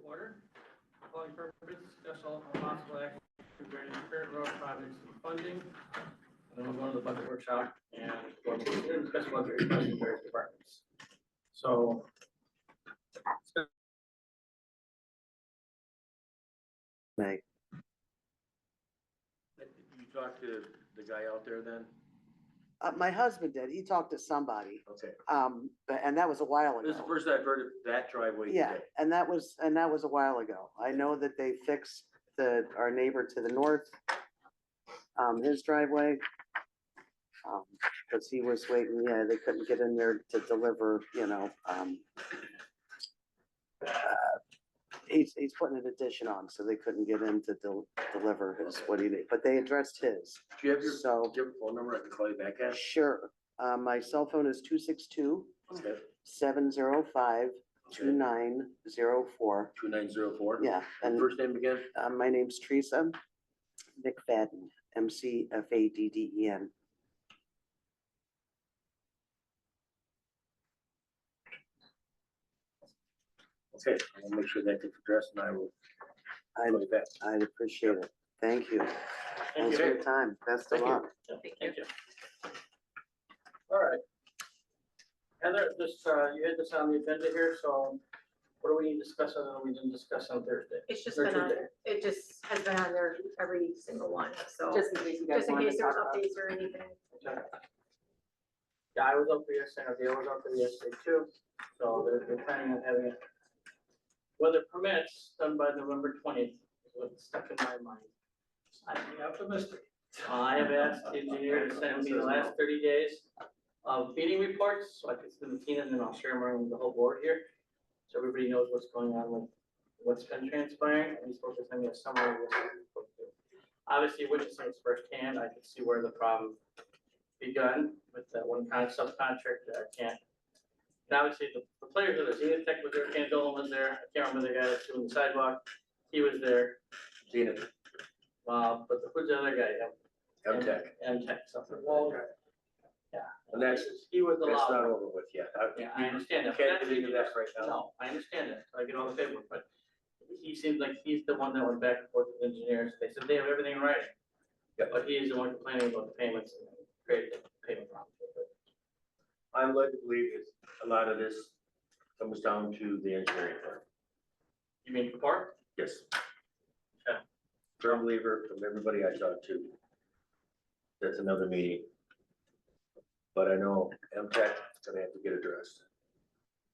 order. Calling purpose, discussion on possible action regarding current road projects and funding. And then we'll go to the budget workshop and go to discuss budget requests in various departments. So. Right. You talked to the guy out there then? My husband did. He talked to somebody, Okay. and that was a while This is the ago. first I've heard of that driveway Yeah, today. and that was a while ago. I know that they fixed our neighbor to the north, his driveway. Cause he was waiting, yeah, they couldn't get in there to deliver, he's putting an addition on, so they couldn't get in to deliver what he needed, but they addressed his. Do you have your, So, do you have a phone number I can call you back at? sure, my cell phone is 262-705-2904. Okay. 2904? Yeah, And and first name again? my name's Teresa McFadden, McFadden. Okay, I'll make sure that gets addressed and I will call you back. I'd appreciate it. Thank you. Thanks for your time. Best of Thank you. luck. Thank you. All right. Heather, this, you had this on the agenda here, so what do we need to discuss on that we didn't discuss on Thursday? It's just Or been on, Tuesday? it just has been on there every single one, so. Just in case you guys Just in wanted case to there's talk about. updates or anything. Yeah, I was up there yesterday, or Dale was up there yesterday too, so they're planning on having it. Weather permits, done by November 20th, is what's stuck in my mind. I'm optimistic. I have asked the engineer to send me the last 30 days of meeting reports, so I can send them to Tina, and then I'll share them around with the whole board here. So everybody knows what's going on with what's been transpiring, and he's supposed to send me a summary of what he's supposed to do. Obviously, witnessing it firsthand, I can see where the problem begun with that one kind of subcontractor. I can't. And obviously, the players of the Zenith Tech was there, Ken Dolan was there, I can't remember the guy that's doing the sidewalk, he was there. Zenith, But who's the other guy? M-Tech. M-Tech, something. Well, yeah. And that's, He was the that's not loud. over with yet. Yeah, I understand that. Can't get into that right now. No, I understand that, so I get all the paperwork, but he seems like he's the one that went back and forth with engineers, they said they have everything in writing. Yep. But he is the one complaining about the payments and created the payment problem. I'm led to believe that a lot of this comes down to the engineering firm. You mean before? Yes. Okay. Firm believer from everybody I talked to. That's another meeting. But I know M-Tech is gonna have to get addressed.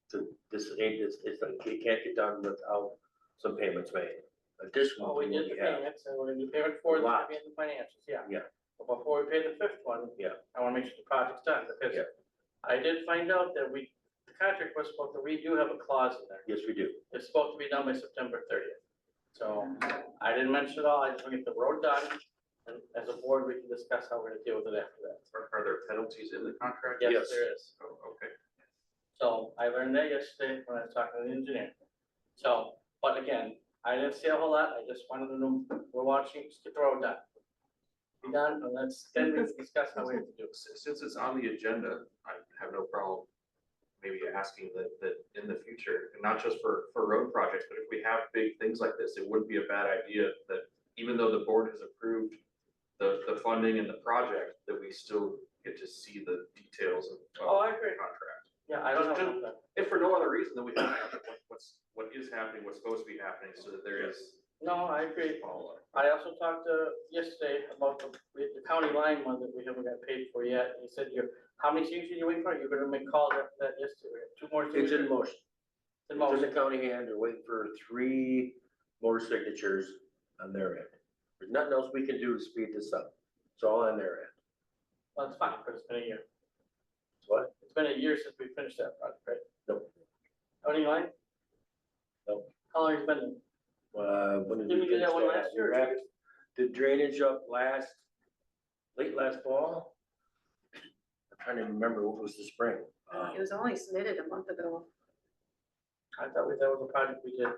So this ain't, it's like, it can't get done without some payments made. Additional Well, we to did what the we have. payments, and we're gonna do payment for A the lot. financials, yeah. Yeah. But before we pay the fifth one. Yeah. I wanna make sure the project's done, because Yeah. I did find out that the contract was supposed to, we do have a clause in there. Yes, we do. It's supposed to be done by September 30th. So I didn't mention it all, I just want to get the road done, and as a board, we can discuss how we're gonna deal with it after that. Are there penalties in the contract? Yes, Yes. there is. Oh, okay. So I learned that yesterday when I was talking to the engineer. So, but again, I didn't see a whole lot, I just wanted to know, we're watching, just get the road done. Be done, and then we can discuss how we have to do it. Since it's on the agenda, I have no problem maybe asking that in the future, and not just for road projects, but if we have big things like this, it wouldn't be a bad idea that even though the board has approved the funding and the project, that we still get to see the details of Oh, I agree. the contract. Yeah, I don't know. If for no other reason, then we have what is happening, what's supposed to be happening, so that there is No, I agree. follow up. I also talked yesterday about the county line one that we haven't got paid for yet. He said, how many signatures you waiting for? You're gonna make calls after that yesterday. We have 2 more It's signatures. in motion. In It's in motion. the county hand, they're waiting for 3 more signatures on their end. There's nothing else we can do to speed this up. It's all on their end. Well, it's fine, because it's been a year. What? It's been a year since we finished that project, right? Nope. County line? Nope. How long has it been? When did Didn't we do that finish one last year? We wrapped the drainage up late last fall? I'm trying to remember what was the spring. It was only submitted a month ago, I thought that was a project we did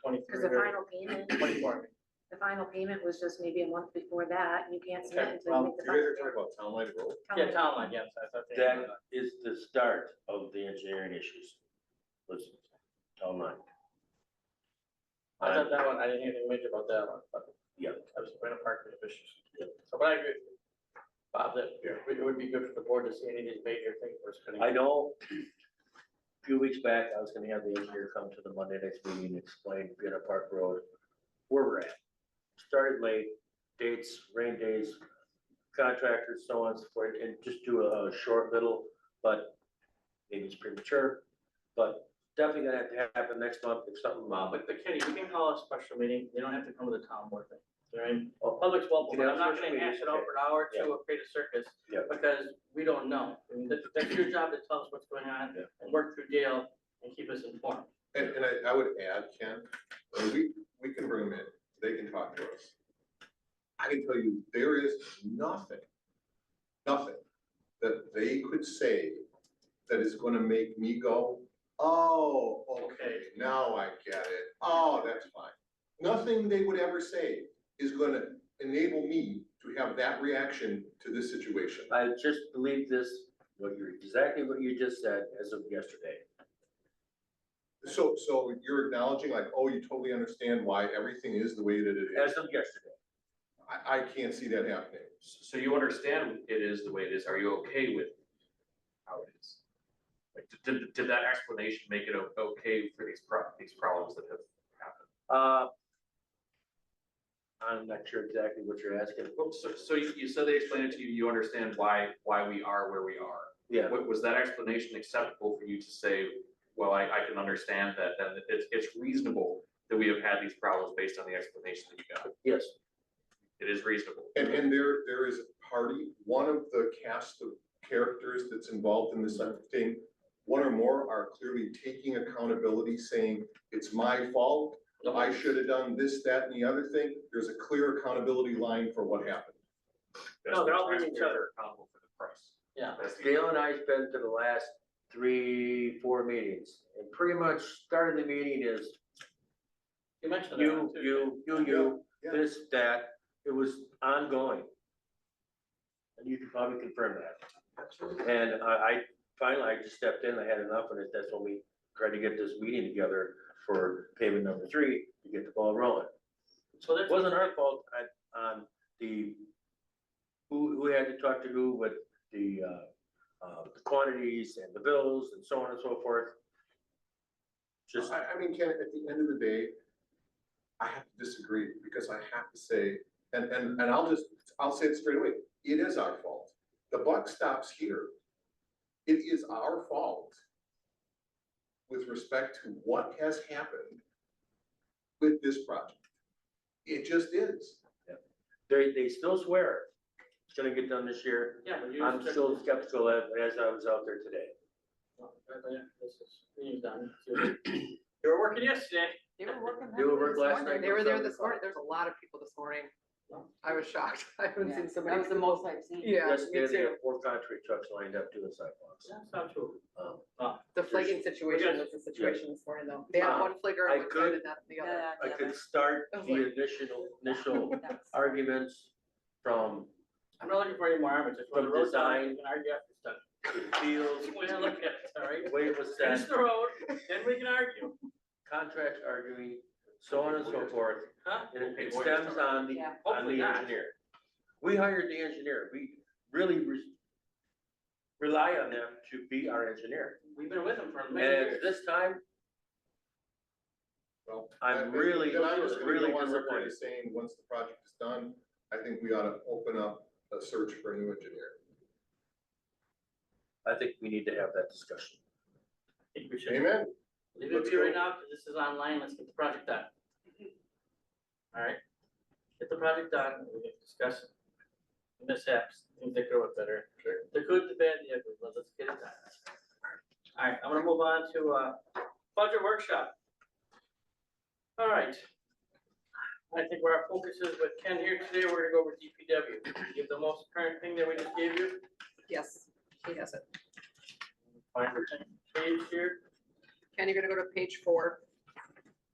23 because the or final payment, 24. the final payment was just maybe a month before that, and you can't submit Okay, until well, you make the You guys are final talking about Town Line Road? Yeah, town line, yes. I thought they- That is the start of the engineering issues. Was online. I thought that one, I didn't hear anything major about that one, but. Yeah. I was going to park the issues. So, but I agree with you, Bob, that it would be good for the board to see any of these major things we're spending. I know, a few weeks back, I was gonna have the engineer come to the Monday next meeting and explain Vienna Park Road, where we're at. Started late, dates, rain days, contractors, so on and so forth, and just do a short little, but maybe it's premature, but definitely gonna have to happen next month if something, But Kenny, we can call a special meeting, you don't have to come to the town board thing, you know what I mean? Oh, Public's welcome, you can but I'm have not special gonna hash meetings, it out okay. for an hour or Yeah. two or create a circus. Yeah. Because we don't know, I mean, that's your job to tell us what's going on Yeah. and work through Dale and keep us informed. And I would add, Ken, we can bring them in, they can talk to us. I can tell you, there is nothing that they could say that is gonna make me go, oh, okay, now I get it, oh, that's fine. Nothing they would ever say is gonna enable me to have that reaction to this situation. I just believe this, exactly what you just said as of yesterday. So you're acknowledging like, oh, you totally understand why everything is the way that it is? As of yesterday. I can't see that happening. So you understand it is the way it is, are you okay with how it is? Like, did that explanation make it okay for these problems that have happened? I'm not sure exactly what you're asking. Well, so you said they explained it to you, you understand why we are where we are. Yeah, Was that explanation acceptable for you to say, well, I can understand that it's reasonable that we have had these problems based on the explanation that you got? yes, It is reasonable. And there is a party, one of the cast of characters that's involved in this thing, one or more are clearly taking accountability, saying, it's my fault, I should have done this, that, and the other thing. There's a clear accountability line for what happened. No, they're all blaming each Taxpayers other. are accountable for the price. Yeah. That's the- Dale and I's been to the last 3-4 meetings, and pretty much started the meeting is You mentioned that. you, Yeah. this, that, it was ongoing. And you can probably confirm that. And I finally, I just stepped in, I had enough, and that's when we tried to get this meeting together for payment number 3 to get the ball rolling. So It that's, wasn't our fault on the, who had to talk to who with the quantities and the bills and so on and so forth. Just, I mean, Ken, at the end of the day, I have to disagree because I have to say, and I'll say it straight away, it is our fault. The buck stops here. It is our fault with respect to what has happened with this project. It just is. they still swear it's gonna get done this year. yeah, but you. I'm still skeptical as I was out there today. This is, meeting's done. You were working yesterday. They were working. They were heavily working this last morning. night They were there till this 7 morning. There's a lot of people this morning. I was shocked. I haven't Yeah, seen so many. That was the people. most I've seen. Yesterday, Yeah, me they too. had 4 concrete trucks lined up doing sidewalks. That's not true. The flagging situation Yes. was the situation this morning though. They had one flagger I on one could- side and not the other. I could start I was the like- initial arguments from I'm not looking for any more arguments, just want From the road done, design. we can argue after it's done. the fields, We're gonna look at it, all right? the way it was Finish set, the road, then we can argue, contracts arguing, so on and so forth. huh? And Okay, it boy, stems start. on the, Yeah. on Hopefully the not. engineer. We hired the engineer, we really rely on them to be our engineer. We've been with them for And many at years. this time, Well, I'm really, then I'm just gonna really go on record disappointed. as saying, once the project is done, I think we ought to open up a search for a new engineer. I think we need to have that discussion. I think we should Amen? leave it Let's be right go. now, because this is online, let's get the project done. All right, get the project done, we can discuss mishaps, things that could have better, the good, the bad, the ugly, let's get it done. All right, I'm gonna move on to, budget workshop. All right. I think where our focus is with Ken here today, we're gonna go over DPW, give the most current thing that we just gave you. Yes, he has it. Find the page here. Ken, you're gonna go to page 4.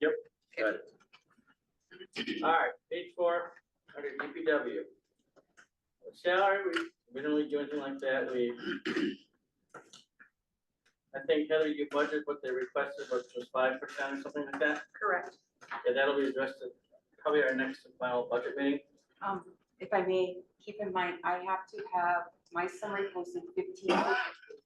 Yep, Okay. got it. All right, page 4, under DPW. Salary, we don't really do anything like that, I think Heather, you budget what they requested, which was 5% or something like that. Correct. Yeah, that'll be addressed at probably our next and final budget meeting. If I may, keep in mind, I have to have my summary posted 15 days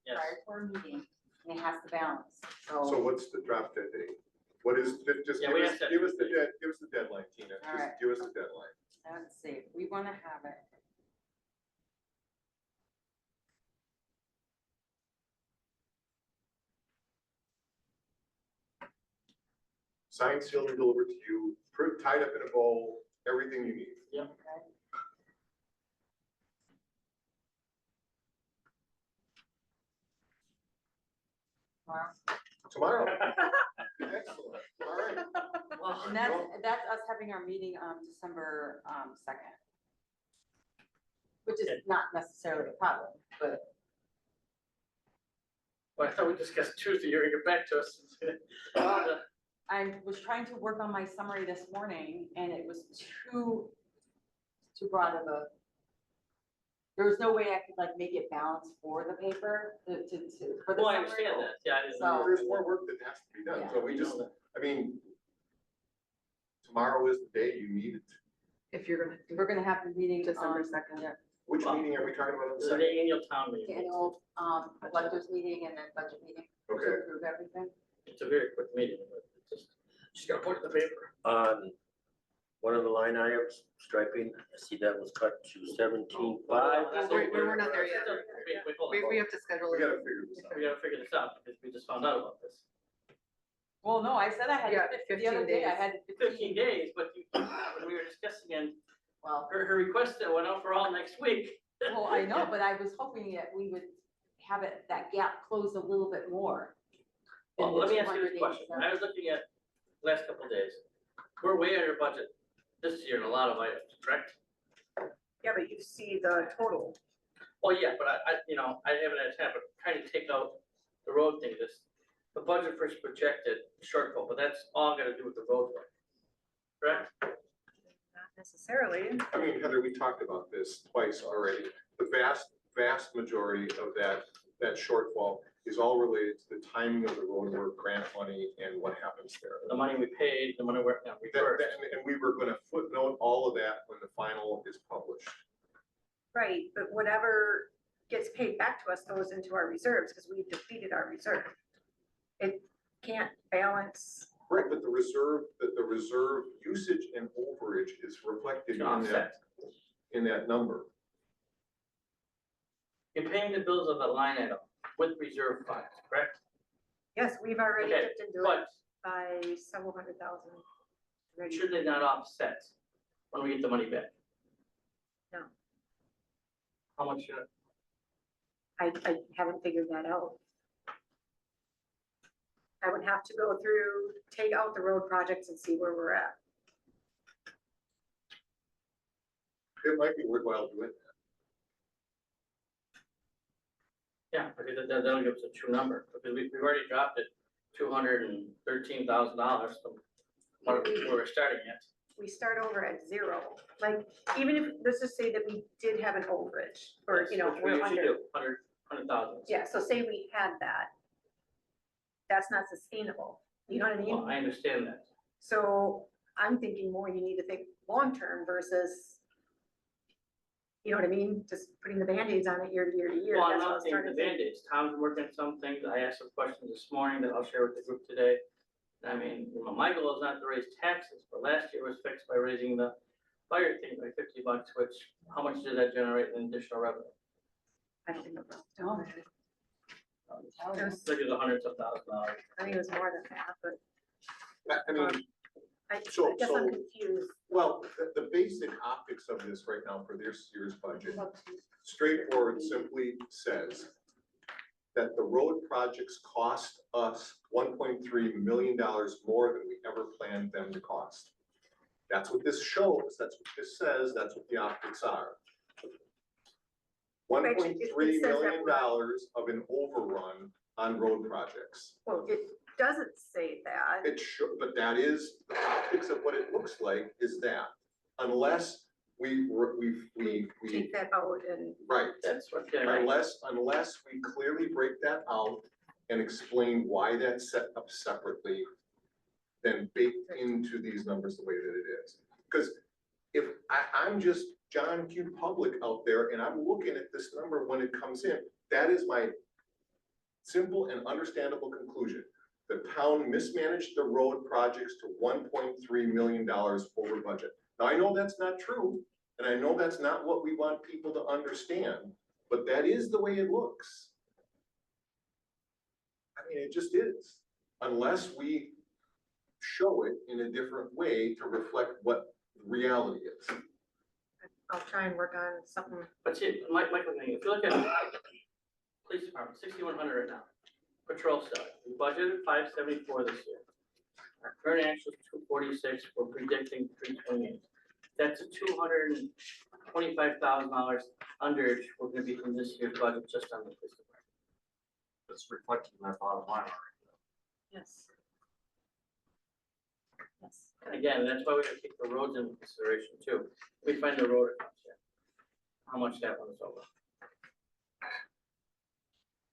Yes. prior to our meeting, and it has to balance, So what's the drop dead date? What is, just Yeah, give we us, have to- give us the deadline, Tina, All just right. give us the deadline. let's see, if we wanna have it. Signed, sealed, and delivered to you, tied up in a bowl, everything you need. Okay. Well, Tomorrow. Excellent, all right. and that's us having our meeting on December 2nd. Which is Okay. not necessarily a problem, but Well, I thought we discussed Tuesday, you're gonna get back to us. I was trying to work on my summary this morning and it was too broad of a. There was no way I could like make it balanced for the paper for the Well, I summary. understand that, yeah, I didn't So- know. There's more work that has to be done, Yeah. so we just, I mean, tomorrow is the day you need it. If you're gonna do We're gonna have the meeting December on 2nd. yeah, Which meeting are we talking about on the The second? annual town the meeting, annual collectors meeting and then budget meeting to Okay, approve everything. it's a very quick meeting, but it's just gotta put it in the paper. On one of the line items, striping, I see that was cut to 17.5. That's We're- what we're not there yet. Wait, hold on, We have to schedule we it. gotta figure this out. we gotta figure this out, because we just found out about this. Well, no, I said I had Yeah, 50 the other 15 day, I days. had 15 days, but when we were discussing it, Well, her request that went out for all next week. well, I know, but I was hoping that we would have that gap closed a little bit more. than Well, the let me ask you this question, 287. I was looking at last couple of days, we're way under budget this year in a lot of items, correct? Yeah, but you see the total. Well, yeah, but I haven't had time, but trying to take out the road thing, the budget for projected shortfall, but that's all gonna do with the road work. Correct? Not necessarily. I mean, Heather, we talked about this twice already. The vast majority of that shortfall is all related to the timing of the road work, grant money, and what happens there. The money we paid, the money we're, reversed. And we were gonna footnote all of that when the final is published. Right, but whatever gets paid back to us goes into our reserves because we've depleted our reserve. It can't balance. Right, but the reserve usage and overage is reflected To in offset. that number. You're paying the bills of the line item with reserve funds, correct? Yes, we've already Okay, dipped into it But by several $100,000. already. should they not offset when we get the money back? No. How much should it? I haven't figured that out. I would have to go through, take out the road projects and see where we're at. It might be worthwhile doing that. Yeah, because that'll give us a true number, because we've already dropped it $213,000 from where we're starting at. We start over at zero, like, even if, let's just say that we did have an overage, or, you know, Which we we're usually under. do, 100,000. Yeah, so say we had that. That's not sustainable, you know what I mean? Well, I understand that. So I'm thinking more, you need to think long-term versus, you know what I mean? Just putting the Band-Aids on it year to year to year. Well, I'm That's what I not was saying starting the to think. Band-Aids, Tom's working some things, I asked some questions this morning that I'll share with the group today. I mean, my goal is not to raise taxes, but last year was fixed by raising the fire thing by $50, which, how much did that generate in additional revenue? I don't think it was. Oh. It was- Look at the hundreds of thousands of dollars. I think it was more than that, but I mean, I So- guess I'm so- confused. well, the basic optics of this right now for this year's budget, straightforward, simply says that the road projects cost us $1.3 million more than we ever planned them to cost. That's what this shows, that's what this says, that's what the optics are. Right, $1.3 it says that million of an overrun on road projects. Well, it doesn't say that. It should, but that is, the optics of what it looks like is that, unless we, Take that out and, right. That's what, yeah, Unless we clearly break that out and explain why that's set up separately, than baked into these numbers the way that it is. Because if I'm just John Q. Public out there and I'm looking at this number when it comes in, that is my simple and understandable conclusion. The town mismanaged the road projects to $1.3 million over budget. Now, I know that's not true, and I know that's not what we want people to understand, but that is the way it looks. I mean, it just is, unless we show it in a different way to reflect what reality is. I'll try and work on something. But see, Michael, if you look at police department, 6,100 right now, patrol stuff, we budgeted 574 this year. Our current actual is 246, we're predicting 328. That's a $225,000 underage we're gonna be from this year's budget just on the police department. That's reflected in that bottom line. Yes. Yes. And again, that's why we gotta take the roads into consideration too. We find the road accounts here, how much that one is over.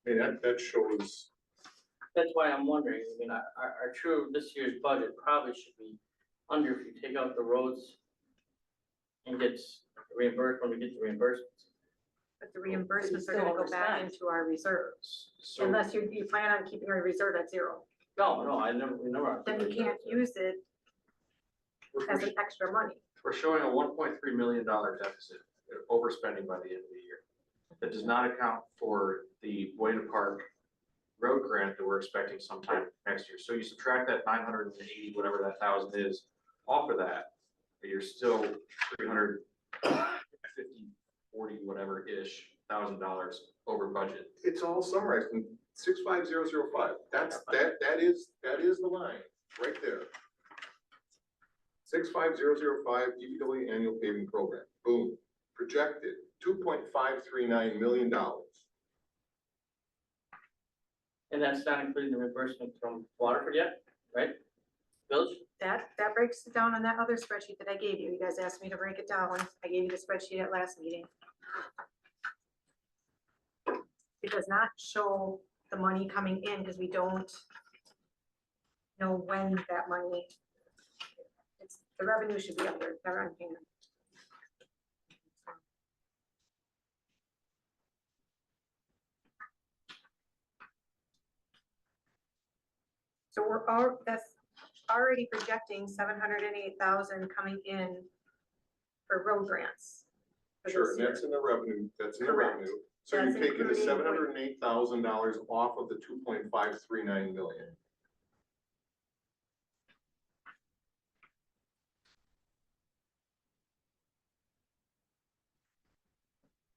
I mean, that shows, That's why I'm wondering, I mean, our true, this year's budget probably should be under if you take out the roads and gets reimbursed when we get the reimbursements. But the reimbursements are Still gonna go back overspent. into our reserves, So, unless you plan on keeping our reserve at zero. No, we never. Then you can't use it as an extra money. we're showing a $1.3 million deficit, overspending by the end of the year. That does not account for the Buena Park road grant that we're expecting sometime next year. So you subtract that 980, whatever that thousand is, off of that, you're still 350, 40, whatever-ish $1,000 over budget. it's all summarized in 65005. That is the line, right there. 65005 DPW annual paving program, boom, projected $2.539 million. And that's not including the reimbursement from Waterford yet, right? Village? That breaks it down on that other spreadsheet that I gave you. You guys asked me to break it down. I gave you the spreadsheet at last meeting. It does not show the money coming in because we don't know when that money, the revenue should be under, they're on here. So that's already projecting 708,000 coming in for road grants. for Sure, this and year. that's in the revenue, that's in the Correct. revenue. So you're That's taking the including $708,000 off of the 2.539 million.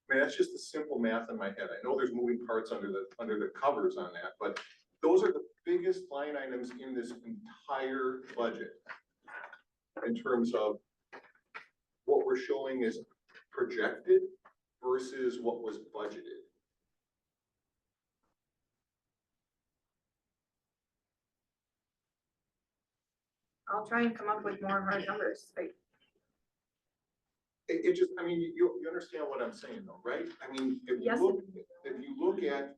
I mean, that's just the simple math in my head. I know there's moving parts under the covers on that, but those are the biggest line items in this entire budget. In terms of what we're showing is projected versus what was budgeted. I'll try and come up with more hard numbers. It just, I mean, you understand what I'm saying though, right? I mean, if Yes. you look at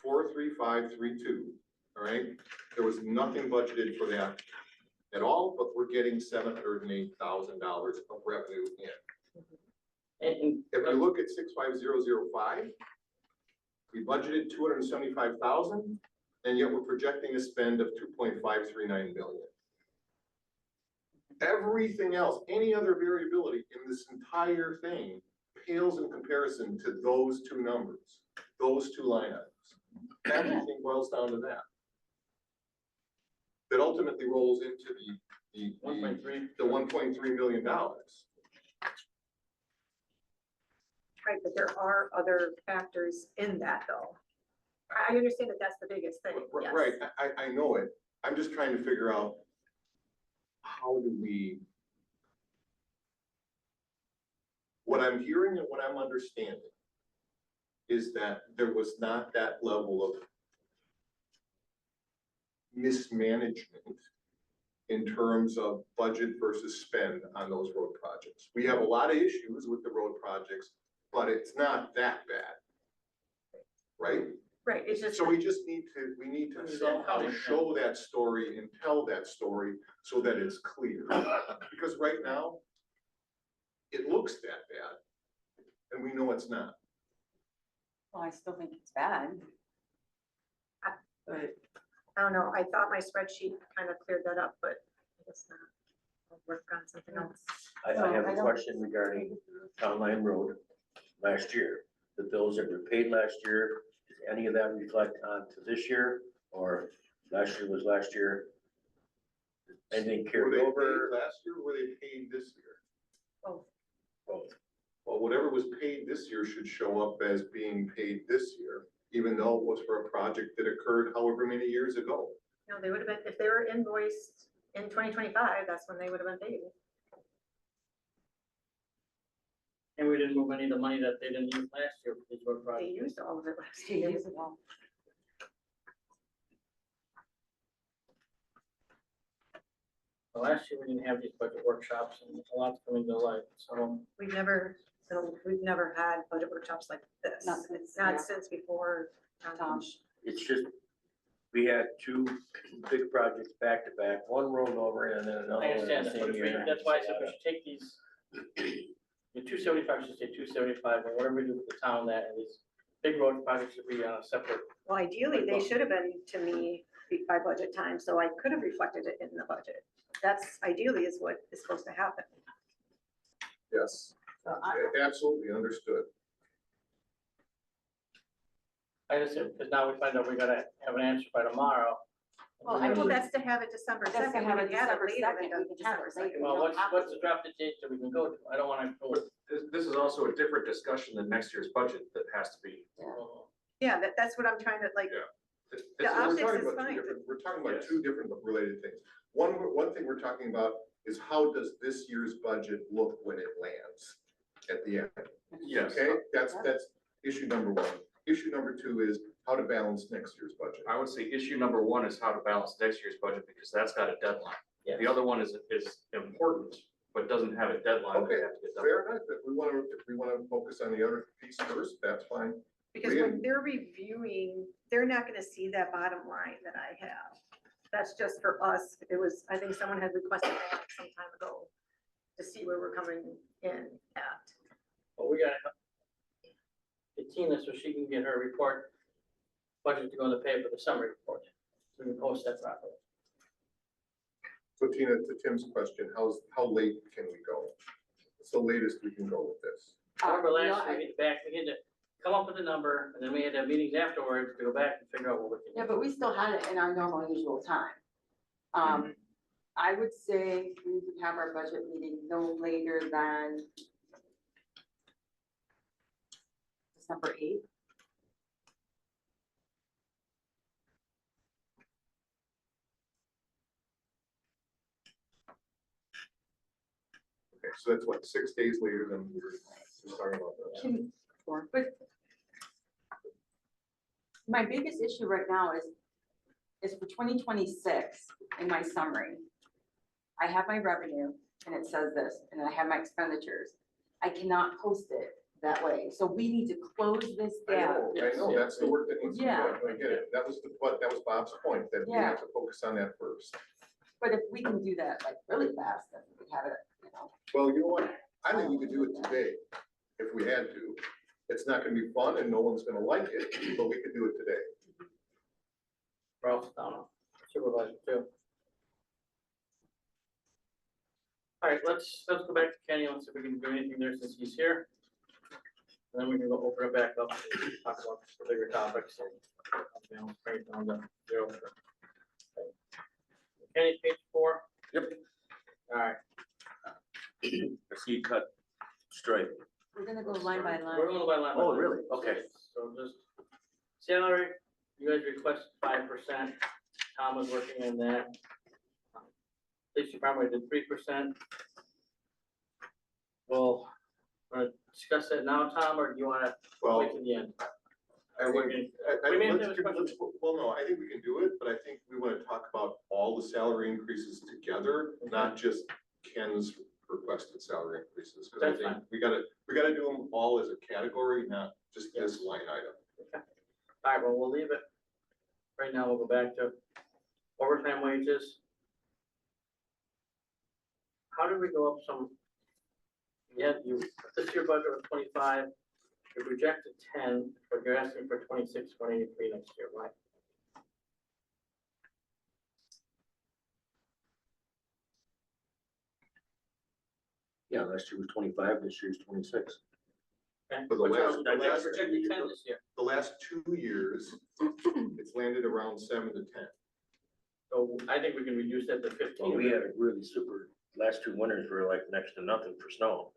43532, all right? There was nothing budgeted for that at all, but we're getting $708,000 of revenue in. And If you look at 65005, we budgeted 275,000, and yet we're projecting a spend of 2.539 million. Everything else, any other variability in this entire thing pales in comparison to those two numbers, those two line items. Everything boils down to that. That ultimately rolls into the 1.3. $1.3 million. Right, but there are other factors in that though. I understand that that's the biggest thing, yes. Right, I know it. I'm just trying to figure out how do we, what I'm hearing and what I'm understanding is that there was not that level of mismanagement in terms of budget versus spend on those road projects. We have a lot of issues with the road projects, but it's not that bad. Right? Right, it's just, So we need to When you somehow go- show that story and tell that story so that it's clear. Because right now, it looks that bad, and we know it's not. Well, I still think it's bad. But I don't know, I thought my spreadsheet kind of cleared that up, but I guess not. I'll work on something else. I have No, I a don't- question regarding Town Line Road last year. The bills that were paid last year, does any of that reflect on to this year? Or last year was last year? Anything Were carried they paid over? last year, or were they paid this year? Oh, Both. Well, whatever was paid this year should show up as being paid this year, even though it was for a project that occurred however many years ago. no, they would have been, if they were invoiced in 2025, that's when they would have been paid. And we didn't move any of the money that they didn't use last year for these road They projects. used all of it last Two year. years ago. Well, last year we didn't have these budget workshops and a lot's coming to light, so. We've never had budget workshops like this. Not since, It's not yeah. since before. Tom. It's just, we had two big projects back to back, one rolled over and then another. I one in understand the that, but same if we, year. that's why I said we should take these, the 275 should say 275, or whatever we do with the town, that, and these big road projects should be on a separate. Well, ideally, they should have been to me by budget time, so I could have reflected it in the budget. That's ideally is what is supposed to happen. Yes, absolutely understood. I just said, because now we find out we gotta have an answer by tomorrow. Well, Well, that's to have it December That's to second. have We it can have it December later 2nd, than we can have it December later. 2nd. Well, We don't have what's to the drafted date that we can go to? I don't wanna go. This is also a different discussion than next year's budget that has to be. Yeah, that's what I'm trying to like, Yeah. So The we're optics talking is about two fine. different- We're talking about Yes. two different related things. One thing we're talking about is how does this year's budget look when it lands at the end? Yes, Okay, that's issue number one. Issue number two is how to balance next year's budget. I would say issue number one is how to balance next year's budget because that's got a deadline. Yes. The other one is important, but doesn't have a deadline. that we Okay, have to get done. fair enough. If we wanna focus on the other piece first, that's fine. because when they're reviewing, they're not gonna see that bottom line that I have. That's just for us. It was, I think someone had requested that some time ago to see where we're coming in at. But we gotta get Tina so she can get her report, budget to go in the paper, the summary report, so we can post that properly. So Tina, to Tim's question, how late can we go? What's the latest we can go with this? Remember You know, last year, we get back, we had to come up with a number, and then we had to have meetings afterwards to go back and figure out what we can do. Yeah, but we still had it in our normal usual time. I would say we would have our budget meeting no later than December 8th. Okay, so that's what, 6 days later than we were just talking about this. Can, but my biggest issue right now is for 2026 in my summary. I have my revenue and it says this, and I have my expenditures. I cannot post it that way. So we need to close this gap. I know, that's the work that needs to be Yeah. done, I get it, that was Bob's point, that we have to focus on that first. But if we can do that like really fast, then we could have it, you know. Well, you know what, I think we could do it today, if we had to. It's not gonna be fun and no one's gonna like it, but we could do it today. Ralph's down, supervisor too. All right, let's go back to Kenny, let's see if we can do anything there since he's here. And then we can go open it back up and talk about the bigger topics and, you know, bring it down to zero. Kenny, page 4? Yep. All right, I see you cut straight. We're gonna go line by line. we're going by line. by Oh, line. really? Okay. So just salary, you guys requested 5%, Tom was working on that. Police department did 3%. Well, wanna discuss that now, Tom, or do you wanna Well, wait till the end? I We're think, gonna- we may have to have a let's, well, no, I think we can do it, but I think we wanna talk about all the salary increases together, not just Ken's requested salary increases, cause I That's think we gotta do them all as a category, not just this line item. All right, well, we'll leave it. Right now, we'll go back to overtime wages. How did we go up some? This year budget was 25, you projected 10, but you're asking for 26, 183 next year, why? Yeah, last year was 25, this year's 26. Okay, For the but last- you're- the but you're last- projecting 10 this year, The last 2 years, it's landed around 7 to 10. so I think we can reduce that to 15. Well, we had a really super, last 2 winters were like next to nothing for snow.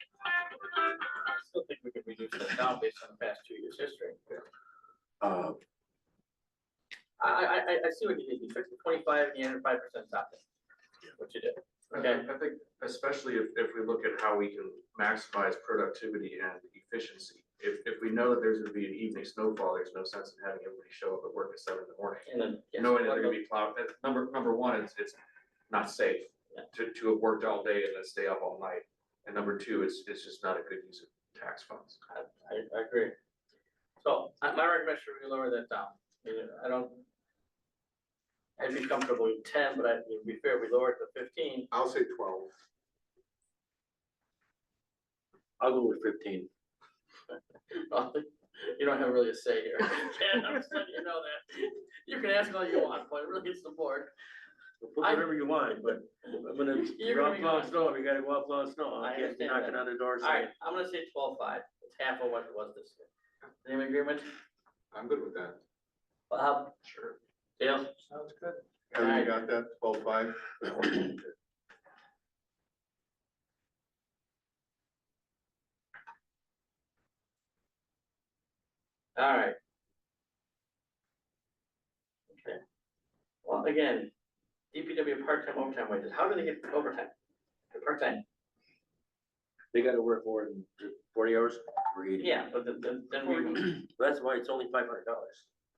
I still think we could reduce that down based on the past 2 years' history. Uh, I see what you did, you took the 25 and you added 5% top it. What you did, okay? I think especially if we look at how we can maximize productivity and efficiency. If we know that there's gonna be an evening snowfall, there's no sense in having everybody show up at work at 7 in the morning. And then, yes, Knowing that what they're gonna be plowed, number one, it's not safe Yeah. to have worked all day and then stay up all night. And number two, it's just not a good use of tax funds. I agree. So, my recommendation would be lower that down. I don't. I'd be comfortable with 10, but to be fair, we lower it to 15. I'll say 12. I'll go with 15. You don't have really a say here. Ken, I'm just letting you know that. You can ask all you want, but it really is the board. We'll put whatever you want, but I'm gonna, You're you're gonna out be plowing gone. snow, we gotta go out plowing snow. I I can't be understand knocking that. on the door All right, saying, I'm gonna say 12.5. It's half of what it was this year. Any agreement? I'm good with that. Bob, Sure. Dale? Sounds good. All right. Everybody got that? 12.5? All right. Okay. Well, again, DPW part-time overtime wages, how do they get overtime? They're part-time, they gotta work more than 40 hours or 80. yeah, but then we, That's why it's only $500.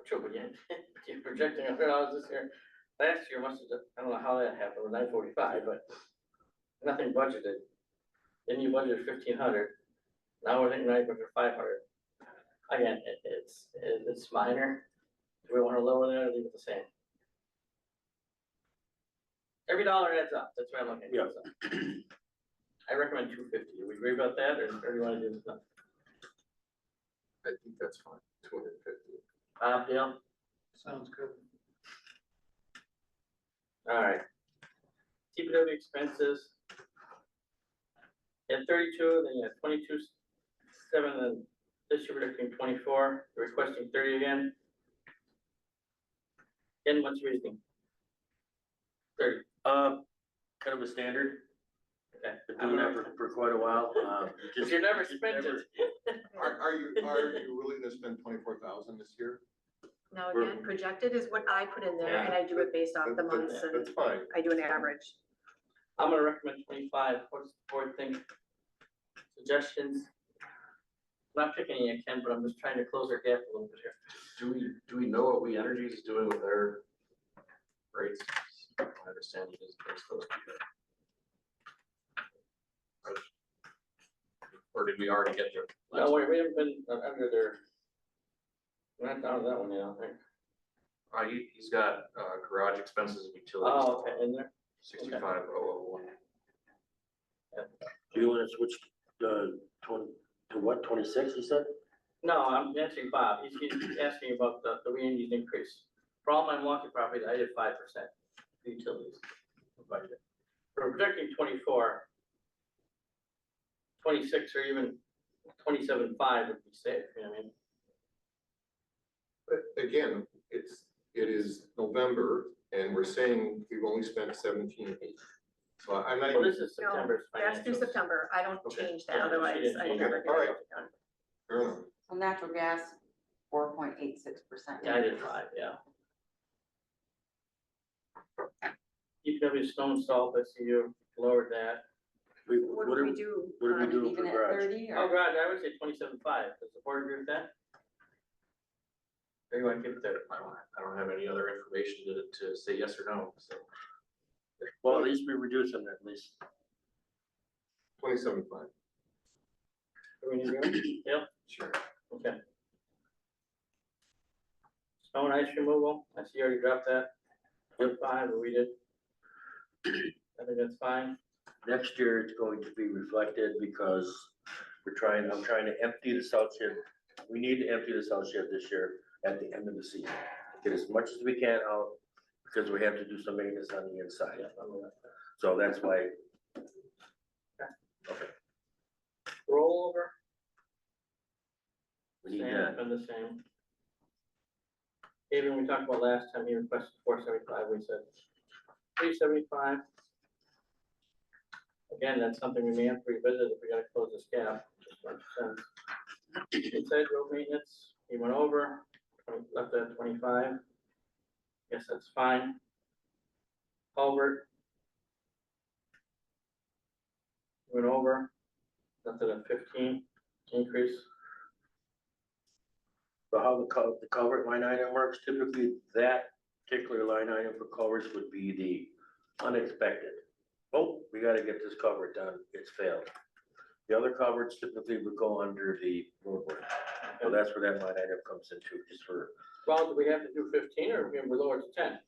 true, but yeah, you're projecting $100 this year. Last year must have, I don't know how that happened with 945, but nothing budgeted. Then you budgeted 1,500, now we're thinking 500. Again, it's minor. Do we wanna lower that or leave it the same? Every dollar adds up, that's what I'm looking at. Yeah. So. I recommend 250, do we agree about that, or do you wanna do this? I think that's fine, 250. Dale? Sounds good. All right. TPW expenses. At 32, then you have 22.7, and this year we're looking 24, you're requesting 30 again. Ken, what's your reasoning? 30, Kind of a standard, okay. been doing that for quite a while. If you never just spent never- it. Are you willing to spend 24,000 this year? Now, again, projected is what I put in there, and I do it based off the months, and That's fine. I do an average. I'm gonna recommend 25, what does the board think? Suggestions? I'm not picking you, Ken, but I'm just trying to close our gap a little bit here. Do we know what We Energies is doing with their rates? I understand it is supposed to be good. Or did we already get there? No, wait, we haven't been under their. We're not down to that one yet, I don't think. He's got, garage expenses and utilities. Oh, okay, in there. 65,001. Do you wanna switch, 20, to what, 26, you said? No, I'm answering Bob, he's asking about the re-engine increase. For all my Milwaukee properties, I did 5% utilities. budget. We're projecting 24. 26 or even 27.5 would be safe, you know what I mean? But again, it is November and we're saying we've only spent 17.8. So I'm not Well, even, this is No, September's That's through financials. September, I don't Okay. change that, Yeah, she otherwise didn't I change never it. get All right. it done. fair enough. So natural gas, 4.86%. Yeah, I did 5, yeah. DPW snow and salt, I see you lowered that. What do we do? What are we doing Even for at garage? 30 Oh, or? God, I would say 27.5, does the board agree with that? Or you want to give it there? I don't have any other information to say yes or no, so. Well, at least we reduce them at least. 27.5. Do we need to? Yep, Sure. okay. Snow and ice removal, I see you already dropped that. Good, fine, but we did. I think that's fine. Next year, it's going to be reflected because I'm trying to empty the south shed. We need to empty the south shed this year at the end of the season. Get as much as we can out, because we have to do some maintenance on the inside. Yeah, I'm gonna- So that's why. Okay, Rollover, we need same, that. been the same. Even we talked about last time, you requested 475, we said 375. Again, that's something we may have to revisit if we gotta close this gap, just makes sense. Inside road maintenance, he went over, left at 25. Guess that's fine. Culvert. Went over, left it at 15, increase. So how the culvert line item works, typically that particular line item for culverts would be the unexpected. Oh, we gotta get this culvert done, it's failed. The other culverts typically would go under the roadwork. So that's where that line item comes into, just for, Well, do we have to do 15 or can we lower it to 10?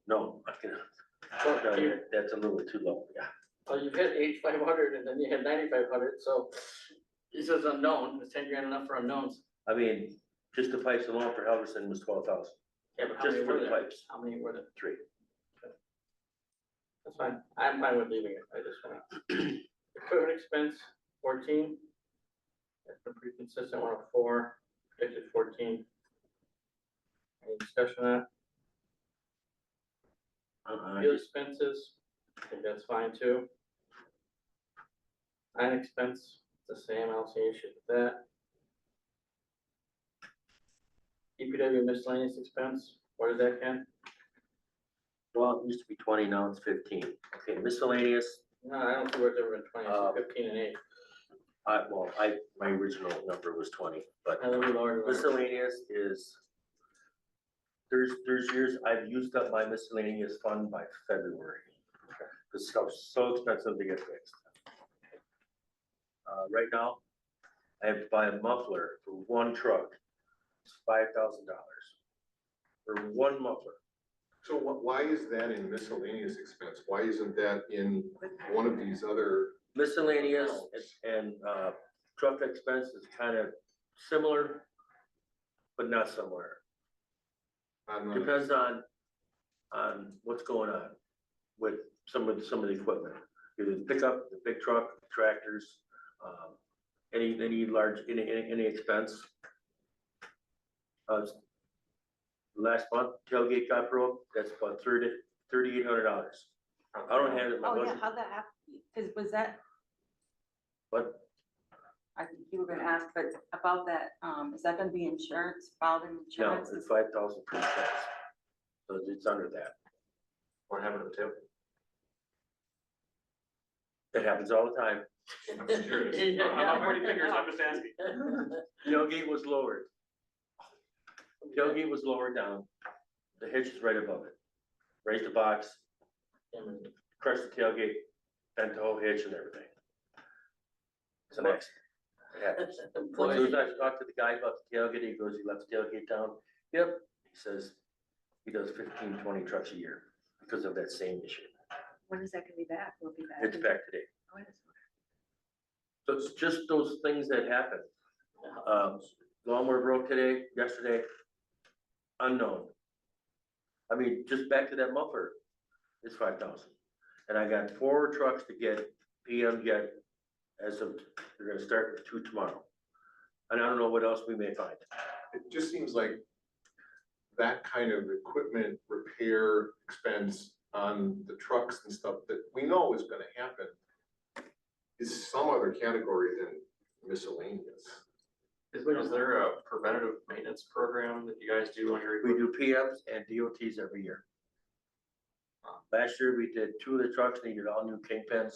no, I can, Well, you- no, that's a little too low, yeah. Well, you've hit 8,500 and then you had 9,500, so this is unknown, is 10 grand enough for unknowns? I mean, just the pipes alone for Helverson was 12,000, Yeah, but how just many for were the there? pipes, How many were there? 3. That's fine, I'm fine with leaving it, I just want. Equipment expense, 14. That's been pretty consistent, 104, predicted 14. Any discussion on that? Field expenses, I think that's fine too. Line expense, the same, I don't see any issues with that. DPW miscellaneous expense, what is that, Ken? Well, it used to be 20, now it's 15. Okay, miscellaneous, No, I don't see where it's ever been 20, it's 15 and 8. my original number was 20, but I love you, Lord. miscellaneous is, there's years I've used up my miscellaneous fund by February. Cause stuff's so expensive to get fixed. Right now, I have to buy a muffler for one truck, it's $5,000. For one muffler, So why is that in miscellaneous expense? Why isn't that in one of these other? miscellaneous and truck expense is kind of similar, but not similar. I'm not- Depends on what's going on with some of the equipment. Either the pickup, the big truck, tractors, any large, any expense. Last month tailgate got broke, that's about $3,800. I don't have it in my Oh, yeah, budget, how'd that happen? Cause was that, but I think you were gonna ask, but about that, is that gonna be insurance, filed in no, insurance? it's 5,000 per cents. So it's under that. What happened to the It happens all the time. tail? I'm just curious. I'm not pointing fingers, I'm just asking. Tailgate was lowered. Tailgate was lowered down. The hitch is right above it. Raise the box, crush the tailgate, bent the whole hitch and everything. It's an accident. It happens. So as soon as I talked to the guy about the tailgate, he goes, he left the tailgate down. Yep, he says he does 15, 20 trucks a year because of that same issue. When is that gonna be back? Will it be back? It's back today. Oh, it is. So it's just those things that happen. Lawnmower broke today, yesterday, unknown. I mean, just back to that muffler, it's 5,000. And I got 4 trucks to get PM yet as of, they're gonna start with 2 tomorrow. And I don't know what else we may find. It just seems like that kind of equipment repair expense on the trucks and stuff that we know is gonna happen is some other category than miscellaneous. Is there a preventative maintenance program that you guys do on your We equipment? do PMs and DOTs every year. Last year, we did 2 of the trucks, needed all new kingpins.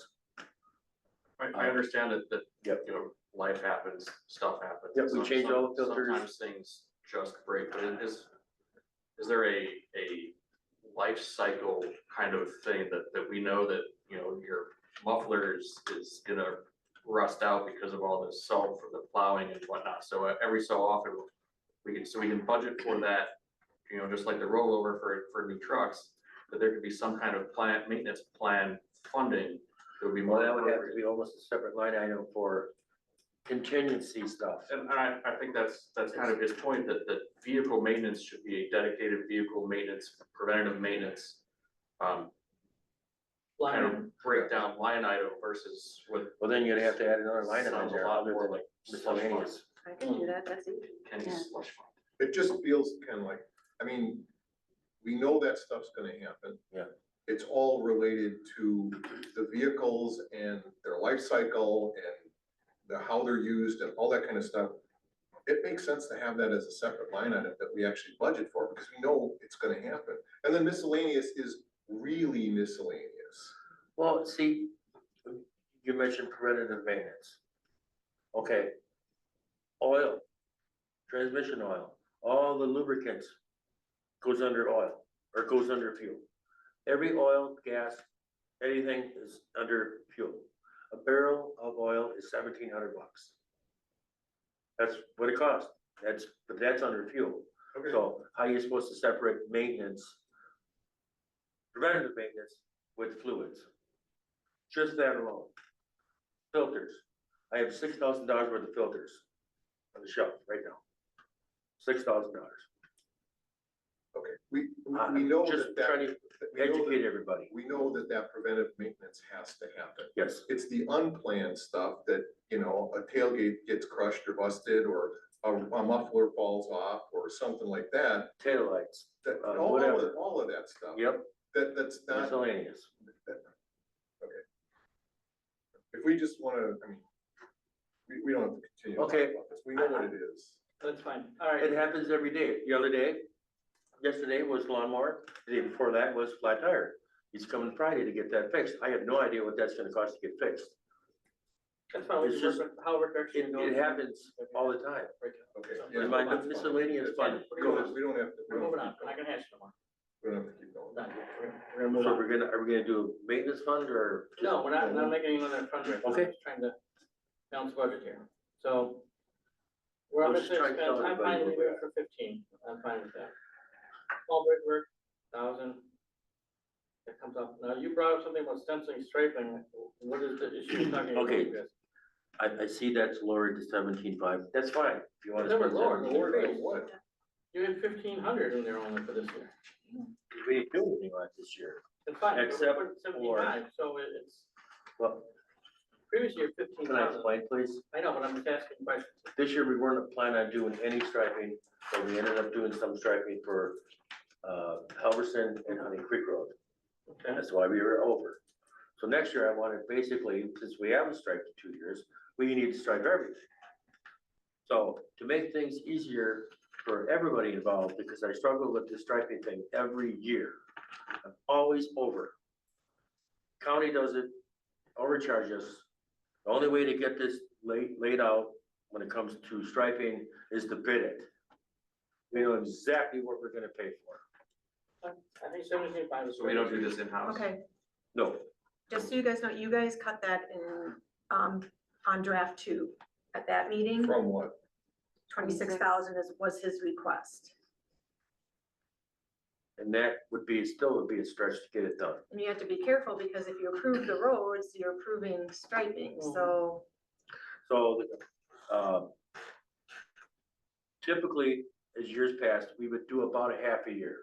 I understand that, Yep. you know, life happens, stuff happens. Yep, we Some- changed all the filters. Sometimes things just break, but is there a life cycle kind of thing that we know that, you know, your muffler is gonna rust out because of all this salt for the plowing and whatnot. So every so often, we can budget for that, you know, just like the rollover for new trucks, that there could be some kind of maintenance plan funding that would be Well, more that would have to appropriate. be almost a separate line item for contingency stuff. And I think that's kind of his point, that vehicle maintenance should be a dedicated vehicle maintenance, preventative maintenance. Kind of breakdown line item versus what. Well, then you'd have to add another line item in Sounds a there, lot other more than like slush fund. miscellaneous. I can do that, that's easy. Kenny's Yeah. slush fund. It just feels kind of like, I mean, we know that stuff's gonna happen. Yeah. It's all related to the vehicles and their life cycle and how they're used and all that kind of stuff. It makes sense to have that as a separate line item that we actually budget for, because we know it's gonna happen. And then miscellaneous is really miscellaneous. Well, see, you mentioned preventative maintenance. Okay. Oil, transmission oil, all the lubricants goes under oil or goes under fuel. Every oil, gas, anything is under fuel. A barrel of oil is $1,700. That's what it costs. But that's under fuel. Okay. So how are you supposed to separate maintenance, preventative maintenance with fluids? Just that alone. Filters. I have $6,000 worth of filters on the shelf right now. $6,000. Okay, we know Just that trying to we know educate that- everybody. we know that preventive maintenance has to happen. Yes, It's the unplanned stuff that, you know, a tailgate gets crushed or busted, or a muffler falls off, or something like that. taillights, That, whatever. all of that stuff. Yep, That's not, miscellaneous. if we just wanna, I mean, we don't have to continue to talk Okay. about this, we know what it is. That's fine, all right. It happens every day. The other day, yesterday was lawnmower, the day before that was flat tire. He's coming Friday to get that fixed. I have no idea what that's gonna cost to get fixed. That's fine, we It's can work just- with Howard direction. It happens all the time. Okay. So- yeah, And my that's fine. miscellaneous fund We don't, goes, we don't have to. We're moving on, we're not gonna hash no more. We don't have to keep going. Done. We're gonna move so on. are we gonna do a maintenance fund or? just- No, we're not making another fundraiser. Okay. We're just trying to balance budget here. So we're I up was to just trying to expense, tell I'm fine everybody with where it for 15, I'm fine with that. Small brickwork, 1,000. That comes up, now you brought up something about stenciling striping, what is the issue you're talking about? Okay. Chris? I see that's lowered to 17.5. That's fine. If you wanna Never spend lowered, 17.5. What? You had 1,500 in there only for this year, We didn't do anything like this year. it's fine, Except we're 75, so it's, Well, previous year can I 15,000. explain, please? I know, but I'm just asking questions. This year, we weren't planning on doing any striping, but we ended up doing some striping for, Halverson and Honey Creek Road. Okay, That's why we were over. So next year, I wanted basically, since we haven't striped in 2 years, we need to stripe everything. So to make things easier for everybody involved, because I struggle with the striping thing every year, I'm always over. County does it, overcharge us. The only way to get this laid out when it comes to striping is to bid it. We know exactly what we're gonna pay for. I think 17,500 is. So we don't do this in-house. Okay, No, just so you guys know, you guys cut that in, on draft 2 at that meeting. From what? 26,000 was his request. and that would be, still would be a stretch to get it done. And you have to be careful because if you approve the roads, you're approving striping, so. So, typically, as years past, we would do about a half a year,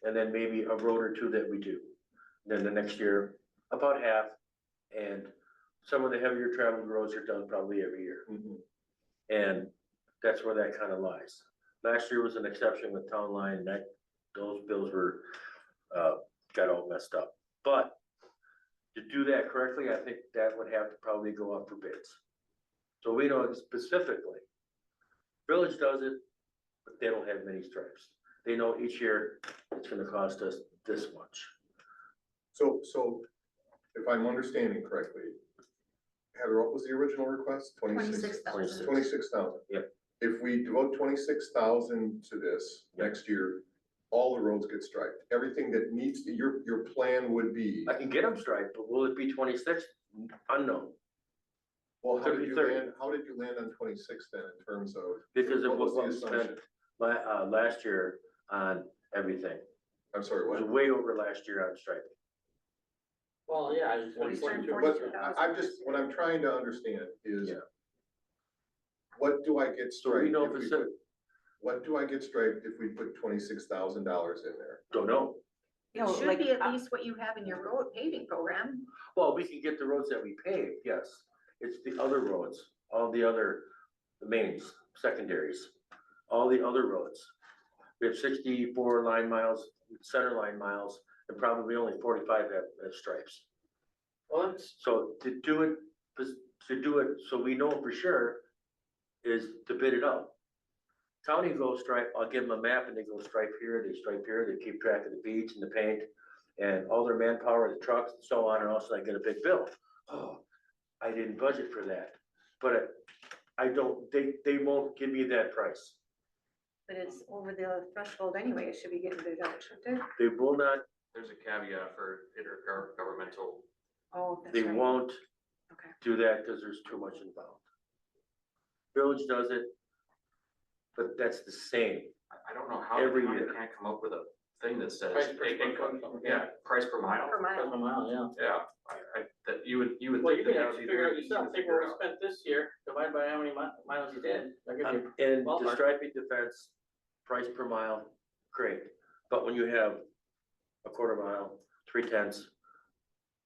and then maybe a road or two that we do. Then the next year, about half, and some of the heavier traveled roads are done probably every year. And that's where that kind of lies. Last year was an exception with Town Line, those bills were, got all messed up. But to do that correctly, I think that would have to probably go up for bids. So we know specifically, Village does it, but they don't have many stripes. They know each year it's gonna cost us this much. So if I'm understanding correctly, Heather, what was the original request? 26,000. 26,000. Yep. If we devote 26,000 to this Yep. next year, all the roads get striped. Everything that needs to, your plan would be, I can get them striped, but will it be 26? Unknown. Well, how Could did be you 30. land, how did you land on 26 then in terms of? Because of What was what the we spent assumption? last year on everything. I'm sorry, It was what? way over last year on striping. Well, yeah, I just. We spent 42. But I'm just, what I'm trying to understand is. Yeah. What do I get So we striped know if for we certain, put, what do I get striped if we put $26,000 in there? don't know. You It know, should like, be at least what you have in your road paving program. Well, we can get the roads that we pave, yes. It's the other roads, all the other, the mains, secondaries, all the other roads. We have 64 line miles, center line miles, and probably only 45 have stripes. Well, that's, So to do it, so we know for sure, is to bid it out. County goes stripe, I'll give them a map and they go stripe here, they keep track of the beads and the paint and all their manpower, the trucks and so on, and also I get a big bill. Oh, I didn't budget for that, but I don't, they won't give me that price. But it's over the threshold anyway, it should be getting bid out, shouldn't it? They will not, There's a caveat for intergovernmental. Oh, that's they right. won't Okay. do that because there's too much involved. Village does it, but that's the same. I don't know how Every the county year. can't come up with a thing that says. Price per hey, square foot or something, Yeah, price per mile. Per that's mile. a mile, yeah. Yeah, that you would Well, think you that can that would actually be figure out very easy yourself, to take figure what we out. spent this year, divide by how many miles you did, that gives you. And the Ballpark. striping defense, price per mile, great, but when you have a quarter mile, 3/10,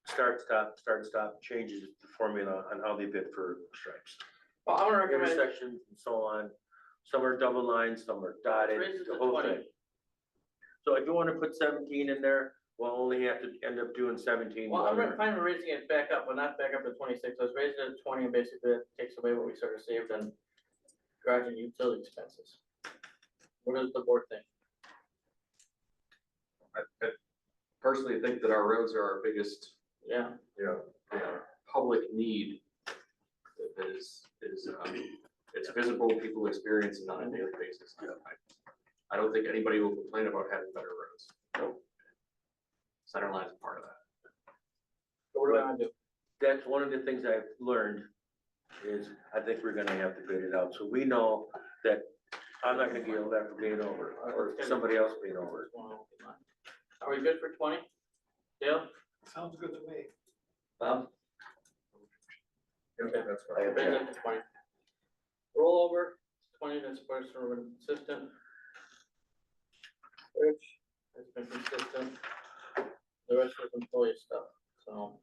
start, stop, changes the formula on how they bid for stripes. Well, I wanna recommend, Intersections and so on, some are double lines, some are dotted, Raises the to whole 20. thing. So if you wanna put 17 in there, we'll only have to end up doing 17. well, I'm whether- fine with raising it back up, but not back up to 26, let's raise it to 20, and basically that takes away what we sort of saved on garage and utility expenses. What does the board think? I personally think that our roads are our biggest Yeah, public need. That is, it's visible, people experience it on a daily basis. I don't think anybody will complain about having better roads. Center line is part of that. so what do I wanna do? That's one of the things I've learned, is I think we're gonna have to bid it out, so we know that I'm not gonna deal with that for being over, or somebody else being over. Are we good for 20? Dale? Sounds good to me. Bob? Yeah, that's I fine. have Raise it to 20. Rollover, 20, that's supposed to remain consistent. Rich, that's been consistent. The rest was employee stuff, so.